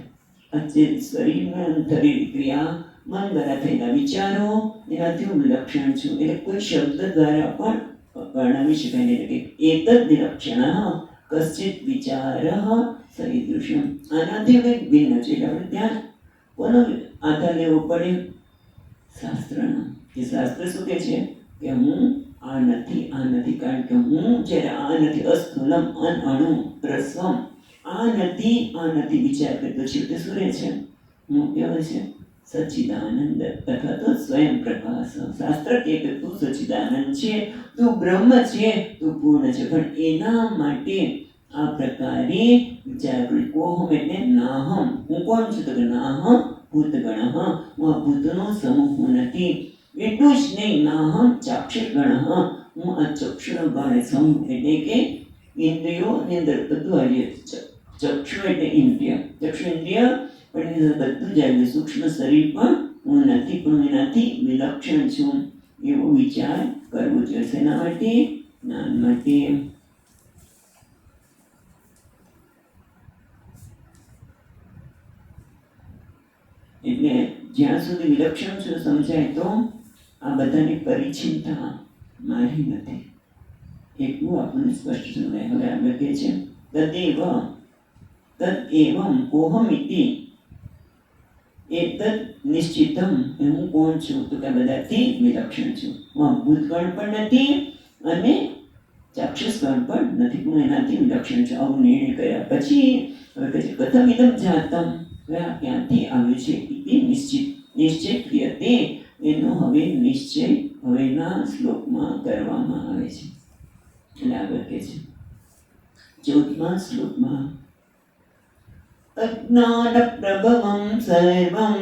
આ જે શરીરમાં થયેલી ક્રિયા, મન દ્વારા થયેલા વિચારો, એનાથી હું વિલક્ષણ છું. એટલે કોઈ શબ્દ દ્વારા પણ વર્ણવી શકાય નહીં. એતદ વિલક્ષણ કશ્ચિત વિચાર સદૃશ્યમ, આનાથી કંઈક ભિન્ન છે. એટલે આપણે ત્યાં કોનો આધાર લેવો પડે? શાસ્ત્રનો. કે શાસ્ત્ર શું કહે છે કે હું આ નથી, આ નથી. કારણ કે હું જ્યારે આ નથી, અસ્થૂલમ અણુ રસ્વમ, આ નથી વિચાર કરતો છે તે શું રહે છે? હું કહેવાય છે સચ્ચિદાનંદ અથવા તો સ્વયં પ્રકાશ. શાસ્ત્ર કહે કે તું સચ્ચિદાનંદ છે, તું બ્રહ્મ છે, તું પૂર્ણ છે. પણ એના માટે આ પ્રકારે વિચાર કરી. કોહમ એટલે નાહમ, હું કોણ છું? તો કે નાહમ ભૂતગણ, હું આ ભૂતનો સમૂહ નથી. એટલું જ નહીં, નાહમ ચાક્ષુર્ગણ, હું આ ચક્ષુનો ગણ સમૂહ. એટલે કે ઇન્દ્રિયોની અંદર બધું આવી ચક્ષુ એટલે ઇન્દ્રિય, ચક્ષુ ઇન્દ્રિય પણ એની અંદર બધું જ આવ્યું. સૂક્ષ્મ શરીર પણ હું નથી, પણ હું એનાથી વિલક્ષણ છું. એવો વિચાર કરવો જોઈએ. શેના માટે? જ્ઞાન માટે. એટલે જ્યાં સુધી વિલક્ષણ છે સમજાય તો આ બધાની પરિચિંતા મારી નથી, એટલું આપણને સ્પષ્ટ સમજાય. હવે આગળ કહે છે તદેવમ કોહમ ઇતિ એતદ નિશ્ચિતમ, હું કોણ છું? તો કે બધાથી વિલક્ષણ છું. હું ભૂતગણ પણ નથી અને ચાક્ષુષગણ પણ નથી, હું એનાથી વિલક્ષણ છું. આવું નિર્ણય કર્યા પછી હવે કહે છે કથમ ઇદમ જાતમ, ક્યાંથી આવ્યું છે? ઇતિ નિશ્ચય ક્રિયતે, એનો હવે નિશ્ચય હવેના શ્લોકમાં કરવામાં આવે છે. એટલે આગળ કહે છે 14મા શ્લોકમાં અજ્ઞાન પ્રભવમ સર્વમ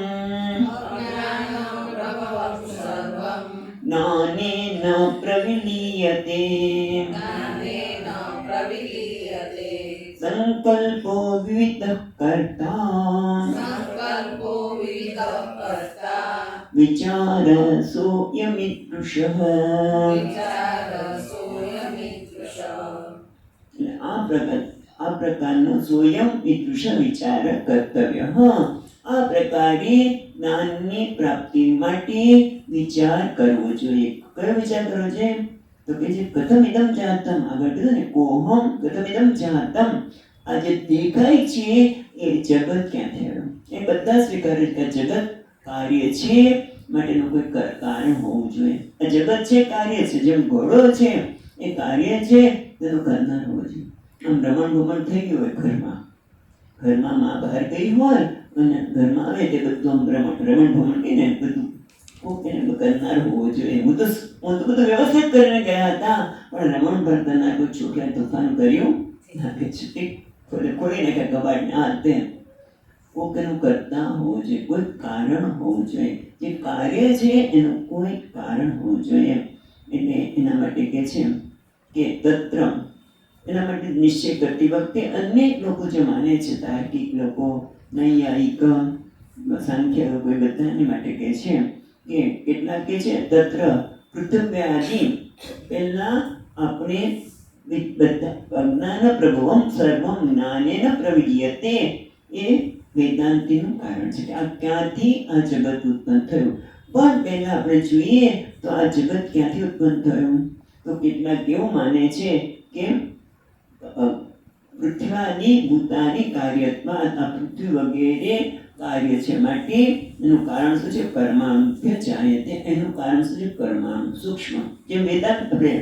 જ્ઞાનેન પ્રવિલીયતે સંકલ્પો વિવિધ કર્તા વિચાર સોયમિતૃષઃ. આ પ્રકારનો સોયમ ઈદૃશ વિચાર કર્તવ્ય. આ પ્રકારે જ્ઞાનની પ્રાપ્તિ માટે વિચાર કરવો જોઈએ. કયો વિચાર કરવો છે? તો કે જે કથમ ઇદમ જાતમ, આગળ કીધું ને કોહમ કથમ ઇદમ જાતમ, આ જે દેખાય છે એ જગત ક્યાંથી આવ્યું? એ બધા સ્વીકારે કે જગત કાર્ય છે, માટેનું કોઈ કારણ હોવું જોઈએ. આ જગત છે કાર્ય છે. જેમ ઘોડો છે એ કાર્ય છે, તેનું કરનાર હોવું જોઈએ. આમ રમણ ભમણ થઈ ગયું હોય ઘરમાં માં બહાર ગઈ હોય અને ઘરમાં આવે તે બધું આમ રમણ ભમણ કહીને બધું એને કરનાર હોવો જોઈએ. હું તો બધું વ્યવસ્થિત કરીને ગયા હતા, પણ રમણ ભમણ કરનાર કોઈ છોકરા તોફાન કર્યું નાખે છે, ખોલી નાખે કબાટને આ તેમ. કોઈનું કરતા હોવું જોઈએ, કોઈ કારણ હોવું જોઈએ. જે કાર્ય છે એનું કોઈ કારણ હોવું જોઈએ. એટલે એના માટે કહે છે કે તત્ર, એના માટે નિશ્ચય કરતી વખતે અનેક લોકો જે માને છે, તાર્કિક લોકો, નૈયાયિક, સાંખ્ય લોકો, એ બધાને માટે કહે છે કે કેટલાક કહે છે તત્ર પૃથ્વ્યાદિ, પહેલા આપણે બધા અજ્ઞાન પ્રભવમ સર્વમ જ્ઞાનેન પ્રવિલીયતે, એ વેદાંતિનું કારણ છે કે આ ક્યાંથી આ જગત ઉત્પન્ન થયું. પણ પહેલા આપણે જોઈએ તો આ જગત ક્યાંથી ઉત્પન્ન થયું? તો કેટલાક એવું માને છે કે પૃથ્વીની ભૂતાની કાર્યત્માં, આ પૃથ્વી વગેરે કાર્ય છે, માટે એનું કારણ શું છે? પરમાણુ જાયતે, એનું કારણ શું છે? પરમાણુ, સૂક્ષ્મ. જેમ વેદાંત આપણે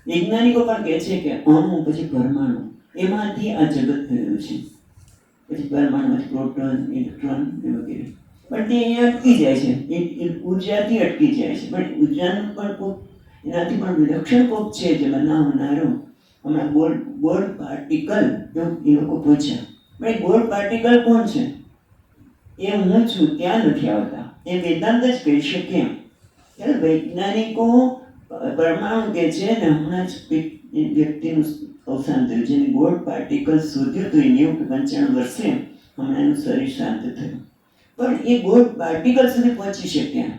વૈજ્ઞાનિકો પણ કહે છે કે અણુ પછી પરમાણુ, એમાંથી આ જગત થયેલું છે. પછી પરમાણુમાંથી પ્રોટોન, ઇલેક્ટ્રોન વગેરે. પણ તે અહીંયા અટકી જાય છે, એ ઉર્જાથી અટકી જાય છે. પણ ઉર્જાનું પણ કોઈક એનાથી પણ વિલક્ષણ કોઈક છે જે બનાવનારો. હમણાં ગોલ્ડ પાર્ટિકલ એ લોકો પૂછ્યા, ભાઈ ગોલ્ડ પાર્ટિકલ કોણ છે? એ હું છું ત્યાં નથી આવતા. એ વેદાંત જ કહી શકે. ત્યારે વૈજ્ઞાનિકો પરમાણુ કે છે ને, હમણાં જ વ્યક્તિનું અવસાન થયું, જેને ગોલ્ડ પાર્ટિકલ શોધ્યું હતું 90 કે 95 વર્ષે, હમણાં એનું શરીર શાંત થયું. પણ એ ગોલ્ડ પાર્ટિકલ સુધી પહોંચી શક્યા,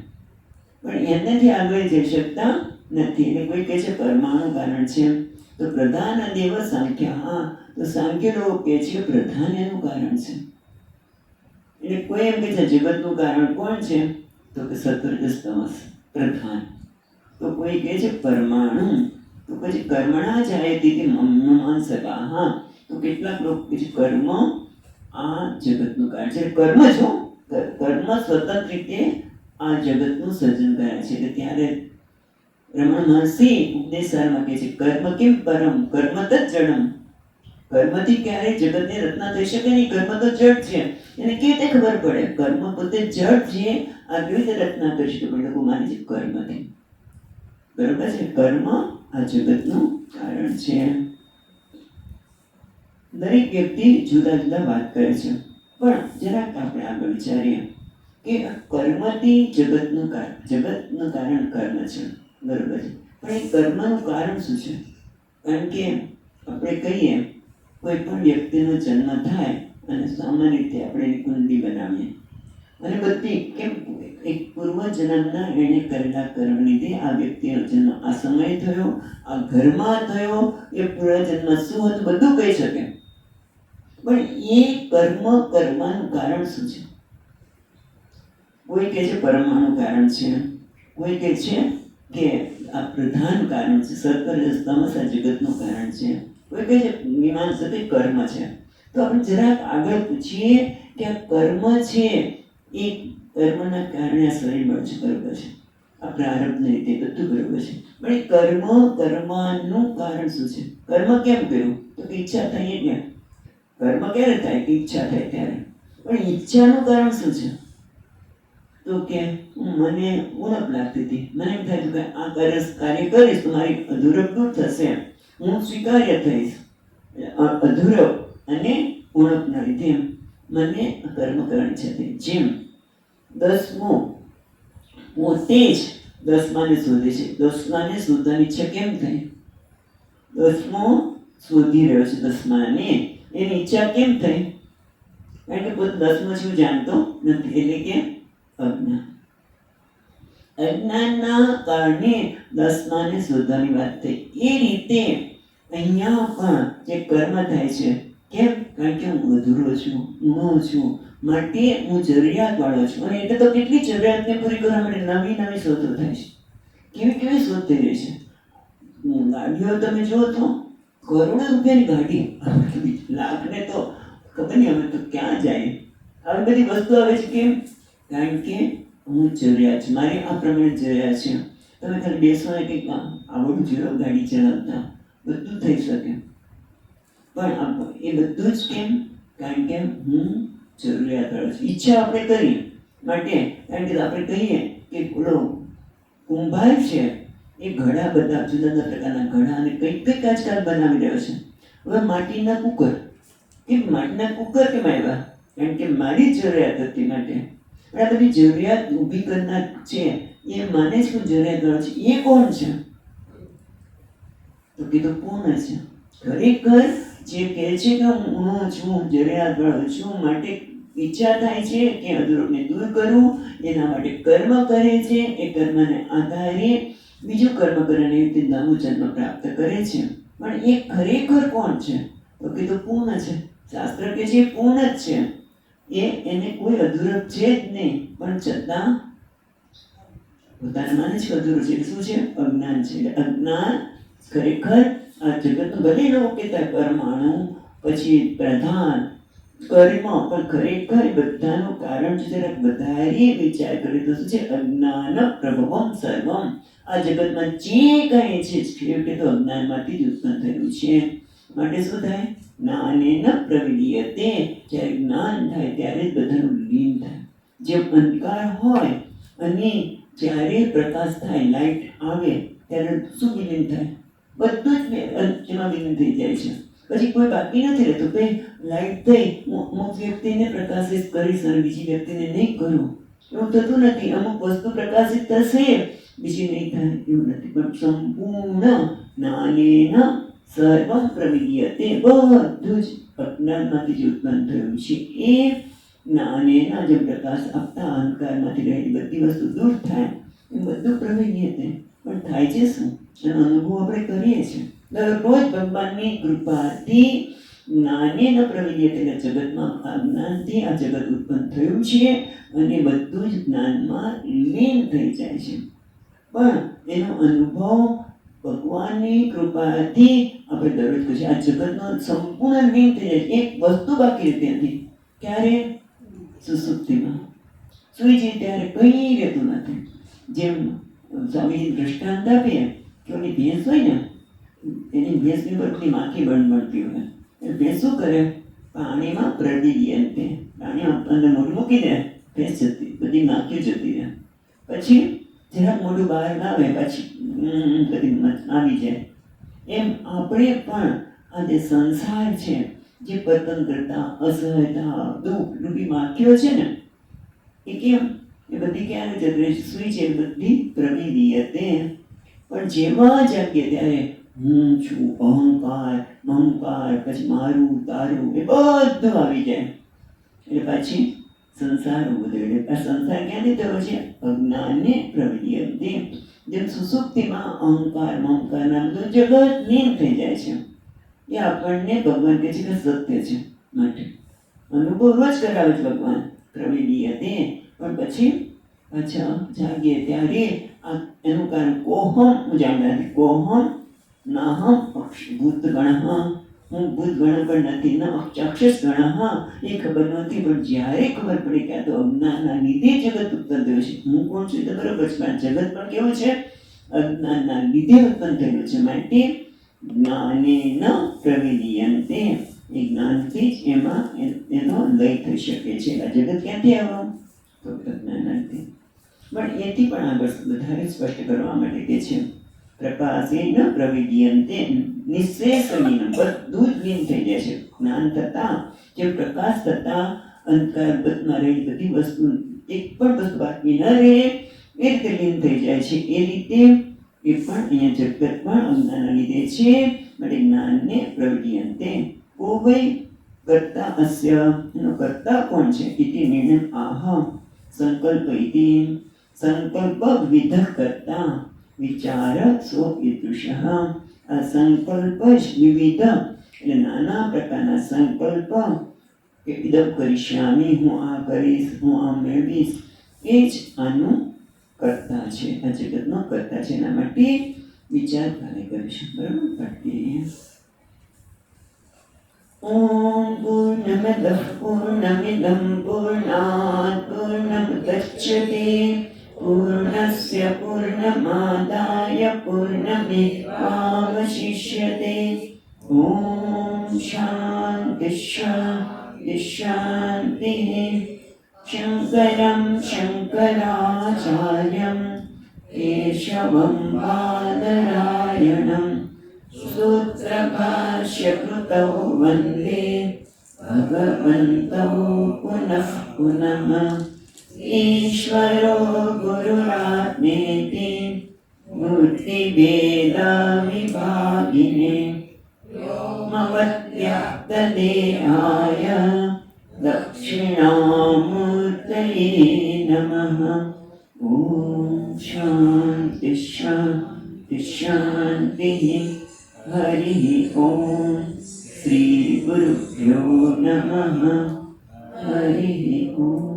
પણ એનાથી આગળ જઈ શકતા નથી. એટલે કોઈ કહે છે પરમાણુ કારણ છે, તો પ્રધાન દેવ સાંખ્ય. હા, તો સાંખ્ય લોકો કહે છે પ્રધાન એનું કારણ છે. એટલે કોઈ એમ કહે છે જગતનું કારણ કોણ છે, તો કે સત્વરજસ તમસ પ્રધાન. તો કોઈ કહે છે પરમાણુ. તો પછી કર્મણા જાય તેથી મનસકા. હા, તો કેટલાક લોકો કહે છે કર્મ આ જગતનું કારણ છે. કર્મ છો, કર્મ સ્વતંત્ર રીતે આ જગતનું સર્જન કરે છે. એટલે ત્યારે રમણ મહર્ષિ ઉપદેશારમાં કહે છે કર્મ કેમ પરમ કર્મ તત્ જડમ. કર્મથી ક્યારેય જગતની રચના થઈ શકે નહીં. કર્મ તો જડ છે, એને કેવી રીતે ખબર પડે? કર્મ પોતે જડ છે, આ કેવી રીતે રચના કરી શકે? પણ લોકો માને છે કર્મથી. બરોબર છે, કર્મ આ જગતનું કારણ છે. દરેક વ્યક્તિ જુદા જુદા વાત કરે છે, પણ જરાક આપણે આગળ વિચારીએ કે કર્મથી જગતનું કારણ કર્મ છે. બરોબર છે, પણ એ કર્મનું કારણ શું છે? કારણ કે આપણે કહીએ કોઈ પણ વ્યક્તિનો જન્મ થાય અને સામાન્ય રીતે આપણે એની કુંડલી બનાવીએ અને બધી કેમ એક પૂર્વજન્મના એણે કરેલા કર્મ લીધે આ વ્યક્તિનો જન્મ આ સમયે થયો, આ ઘરમાં થયો, એ પૂર્વજન્મ શું હતું બધું કહી શકે. પણ એ કર્મનું કારણ શું છે? કોઈ કહે છે પરમાણુ કારણ છે, કોઈ કહે છે કે આ પ્રધાન કારણ છે, સત્વરજસ તમસ આ જગતનું કારણ છે, કોઈ કહે છે મીમાંસા કર્મ છે. તો આપણે જરાક આગળ પૂછીએ કે આ કર્મ છે, એ કર્મના કારણે આ શરીર મળે છે. બરોબર છે, આ પ્રારબ્ધની રીતે બધું બરોબર છે, પણ એ કર્મનું કારણ શું છે? કર્મ કેમ કર્યું? તો કે ઈચ્છા થઈ એટલે. કર્મ ક્યારે થાય? કે ઈચ્છા થાય ત્યારે. પણ ઈચ્છાનું કારણ શું છે? તો કે મને ઉણપ લાગતી હતી, મને એમ થાય કે આ કાર્ય કરીશ તો મારી અધૂરપ દૂર થશે, હું સ્વીકાર્ય થઈશ. અધૂરપ અને ઉણપના લીધે મને કર્મ કરવાની ઈચ્છા થઈ. જેમ 10મો પોતે જ 10માને શોધે છે, 10માને શોધવાની ઈચ્છા કેમ થઈ? 10મો શોધી રહ્યો છે 10માને, એની ઈચ્છા કેમ થઈ? કારણ કે પોતે 10મો શું જાણતો નથી, એટલે કે અજ્ઞાન. અજ્ઞાનના કારણે 10માને શોધવાની વાત થઈ. એ રીતે અહીંયા પણ જે કર્મ થાય છે, કેમ? કારણ કે હું અધૂરો છું, ઊણો છું, માટે હું જરૂરિયાતવાળો છું. અને એટલે તો કેટલી જરૂરિયાતને પૂરી કરવા માટે નવી શોધો થાય છે. કેવી શોધ થઈ રહી છે? ગાડીઓ તમે જુઓ તો કરોડો રૂપિયાની ગાડી, લાખને તો ખબર નહીં હવે તો ક્યાં જાય. આવી બધી વસ્તુ આવે છે. કેમ? કારણ કે હું જરૂરિયાત છે, મારી આ પ્રમાણે જરૂરિયાત છે. તમે ખાલી બેસવાને કંઈક આવડવું જોઈએ ગાડી ચલાવતા, બધું થઈ શકે. પણ એ બધું જ કેમ? કારણ કે હું જરૂરિયાતવાળો છું. ઈચ્છા આપણે કરી માટે, કારણ કે આપણે કહીએ કે પેલો કુંભાર છે, એ ઘડા બધા જુદા જુદા પ્રકારના ઘડા અને કંઈક આજકાલ બનાવી રહ્યો છે. હવે માટીના કુકર, કેમ માટીના કુકર કેમ આવ્યા? કારણ કે મારી જરૂરિયાત હતી માટે. આ બધી જરૂરિયાત ઊભી કરનાર છે, એ માને જ કોઈ જરૂરિયાતવાળો છે. એ કોણ છે? તો કીધું પૂર્ણ છે. ખરેખર જે કહે છે કે હું છું, જરૂરિયાતવાળો છું, માટે ઈચ્છા થાય છે કે અધૂરપને દૂર કરવું, એના માટે કર્મ કરે છે. એ કર્મને આધારે બીજું કર્મ કરીને નવું જન્મ પ્રાપ્ત કરે છે. પણ એ ખરેખર કોણ છે? તો કીધું પૂર્ણ છે. શાસ્ત્ર કે છે પૂર્ણ જ છે. એને કોઈ અધૂરપ છે જ નહીં, પણ છતાં પોતાના માને છે અધૂરું છે. શું છે? અજ્ઞાન છે. અજ્ઞાન ખરેખર આ જગતનું ભલે લોકો કહેતા પરમાણુ, પછી પ્રધાન, કર્મ, પણ ખરેખર બધાનું કારણ છે. જરાક વધારે વિચાર કરે તો શું છે? અજ્ઞાન પ્રભવમ સર્વમ. આ જગતમાં જે કંઈ છે છેવટે તો અજ્ઞાનમાંથી જ ઉત્પન્ન થયેલું છે. માટે શું થાય? જ્ઞાનેન પ્રવિલીયતે. જ્યારે જ્ઞાન થાય ત્યારે જ બધાનું લીન થાય. જેમ અંધકાર હોય અને જ્યારે પ્રકાશ થાય, લાઈટ આવે ત્યારે શું વિલીન થાય? બધું જ એમાં વિલીન થઈ જાય છે. પછી કોઈ બાકી નથી રહેતું કે લાઈટ થઈ હું અમુક વ્યક્તિને પ્રકાશિત કરીશ અને બીજી વ્યક્તિને નહીં કરું, એવું થતું નથી. અમુક વસ્તુ પ્રકાશિત થશે બીજી નહીં થાય એવું નથી, પણ સંપૂર્ણ જ્ઞાનેન સર્વં પ્રવિદ્યતે, બધું જ અજ્ઞાનમાંથી જ ઉત્પન્ન થયું છે. એ જ્ઞાનેના જે પ્રકાશ આપતા અહંકારમાંથી રહેલી બધી વસ્તુ દૂર થાય એ બધું પ્રવિદ્યતે. પણ થાય છે શું? એનો અનુભવ આપણે કરીએ છીએ દરરોજ ભગવાનની કૃપાથી. જ્ઞાનેન પ્રવિદ્યતે એટલે જગતમાં આ જ્ઞાનથી આ જગત ઉત્પન્ન થયું છે અને બધું જ જ્ઞાનમાં લીન થઈ જાય છે. પણ એનો અનુભવ ભગવાનની કૃપાથી આપણે દરરોજ કરીએ. આ જગતનો સંપૂર્ણ લીન થઈ જાય, એક વસ્તુ બાકી રહેતી નથી. ક્યારે? સુસુપ્તિમાં સુઈ જઈએ ત્યારે કંઈ રહેતું નથી. જેમ સ્વામી દૃષ્ટાંત આપીએ કે ઓલી ભેંસ હોય ને, એની ભેંસની પર પેલી માખી બળતી હોય, એ ભેંસ શું કરે? પાણીમાં પ્રદિવ્યંતે, પાણીમાં અંદર મોઢું મૂકી દે, ભેંસ જતી, બધી માખીઓ જતી રહે. પછી જરાક મોઢું બહાર લાવે, પછી બધી આવી જાય. એમ આપણે પણ આ જે સંસાર છે, જે સ્વતંત્રતા, અસહજતા, દુઃખ રૂપી માખીઓ છે ને, એ કેમ? એ બધી ક્યારે જતી રહે? સુઈ છે બધી પ્રવિદ્યતે. પણ જેવા જાગીએ ત્યારે હું છું, અહંકાર, મમકાર, પછી મારું, તારું, એ બધું આવી જાય. એટલે પછી સંસાર ઉભો થયો. આ સંસાર ક્યાંથી થયો છે? અજ્ઞાને પ્રવિદ્યતે. જેમ સુસુપ્તિમાં અહંકાર, મમકારના બધું જગત લીન થઈ જાય છે. એ આપણને ભગવાન કહે છે કે સત્ય છે, માટે અનુભવ રોજ કરાવે છે ભગવાન પ્રવિદ્યતે. પણ પછી પાછા જાગીએ ત્યારે એનું કારણ કોહમ હું જાણતા નથી. કોહમ નાહમ ભૂત ગણ, હું ભૂત ગણ પણ નથી, ન ચક્ષસ ગણ, એ ખબર નથી. પણ જ્યારે ખબર પડી કે આ તો અજ્ઞાનના લીધે જગત ઉત્પન્ન થયું છે. હું કોણ છું એ તો બરોબર છે, પણ જગત પણ કેવું છે? અજ્ઞાનના લીધે ઉત્પન્ન થયું છે. માટે જ્ઞાનેન પ્રવિદ્યન્તે, એ જ્ઞાનથી જ એમાં એનો લય થઈ શકે છે. આ જગત ક્યાંથી આવ્યો? તો અજ્ઞાનના લીધે. પણ એથી પણ આગળ વધારે સ્પષ્ટ કરવા માટે કે છે પ્રકાશેન પ્રવિદ્યન્તે નિઃશેષહીન, બધું જ લીન થઈ જાય છે. જ્ઞાન થતાં, જે પ્રકાશ થતાં અંતર્ગતમાં રહેલી બધી વસ્તુ, એક પણ વસ્તુ બાકી ન રહે, એ રીતે લીન થઈ જાય છે. એ રીતે એ પણ અહીંયા જગત પણ અજ્ઞાનના લીધે છે. માટે જ્ઞાનને પ્રવિદ્યન્તે. કોઈ કર્તા અસ્ય, એનો કર્તા કોણ છે? ઇતિ નિર્ણય આહ સંકલ્પ ઇતિ, સંકલ્પ વિધ કરતા વિચાર સો ઈદૃશ. આ સંકલ્પ જ વિવિધ, એટલે નાના પ્રકારના સંકલ્પ કે ઇદમ કરીશ્યામી, હું આ કરીશ, હું આ મેળવીશ, એ જ આનું કરતા છે, આ જગતનો કરતા છે. એના માટે વિચાર કાર્ય કરીશું. બરાબર? પાટીએ ઓમ પૂર્ણમદઃ પૂર્ણમિદં પૂર્ણાત પૂર્ણમુદચ્યતે પૂર્ણસ્ય પૂર્ણમાદાય પૂર્ણમેવાવશિષ્યતે. ઓમ શાંતિ શાંતિ શાંતિ. શંકરં શંકરાચાર્યં કેશવં બાદરાયણં સૂત્રભાષ્યકૃતૌ વંદે ભગવन्तौ પુનઃ પુનઃ. ઈશ્વરો ગુરુરાત્મેતિ મૂર્તિભેદવિભાગિને વ્યોમવદ્વ્યાપ્તદેહાય દક્ષિણામૂર્તયે નમઃ. ઓમ શાંતિ શાંતિ શાંતિ. હરિ ઓમ. શ્રી ગુરુભ્યો નમઃ. હરિ ઓમ.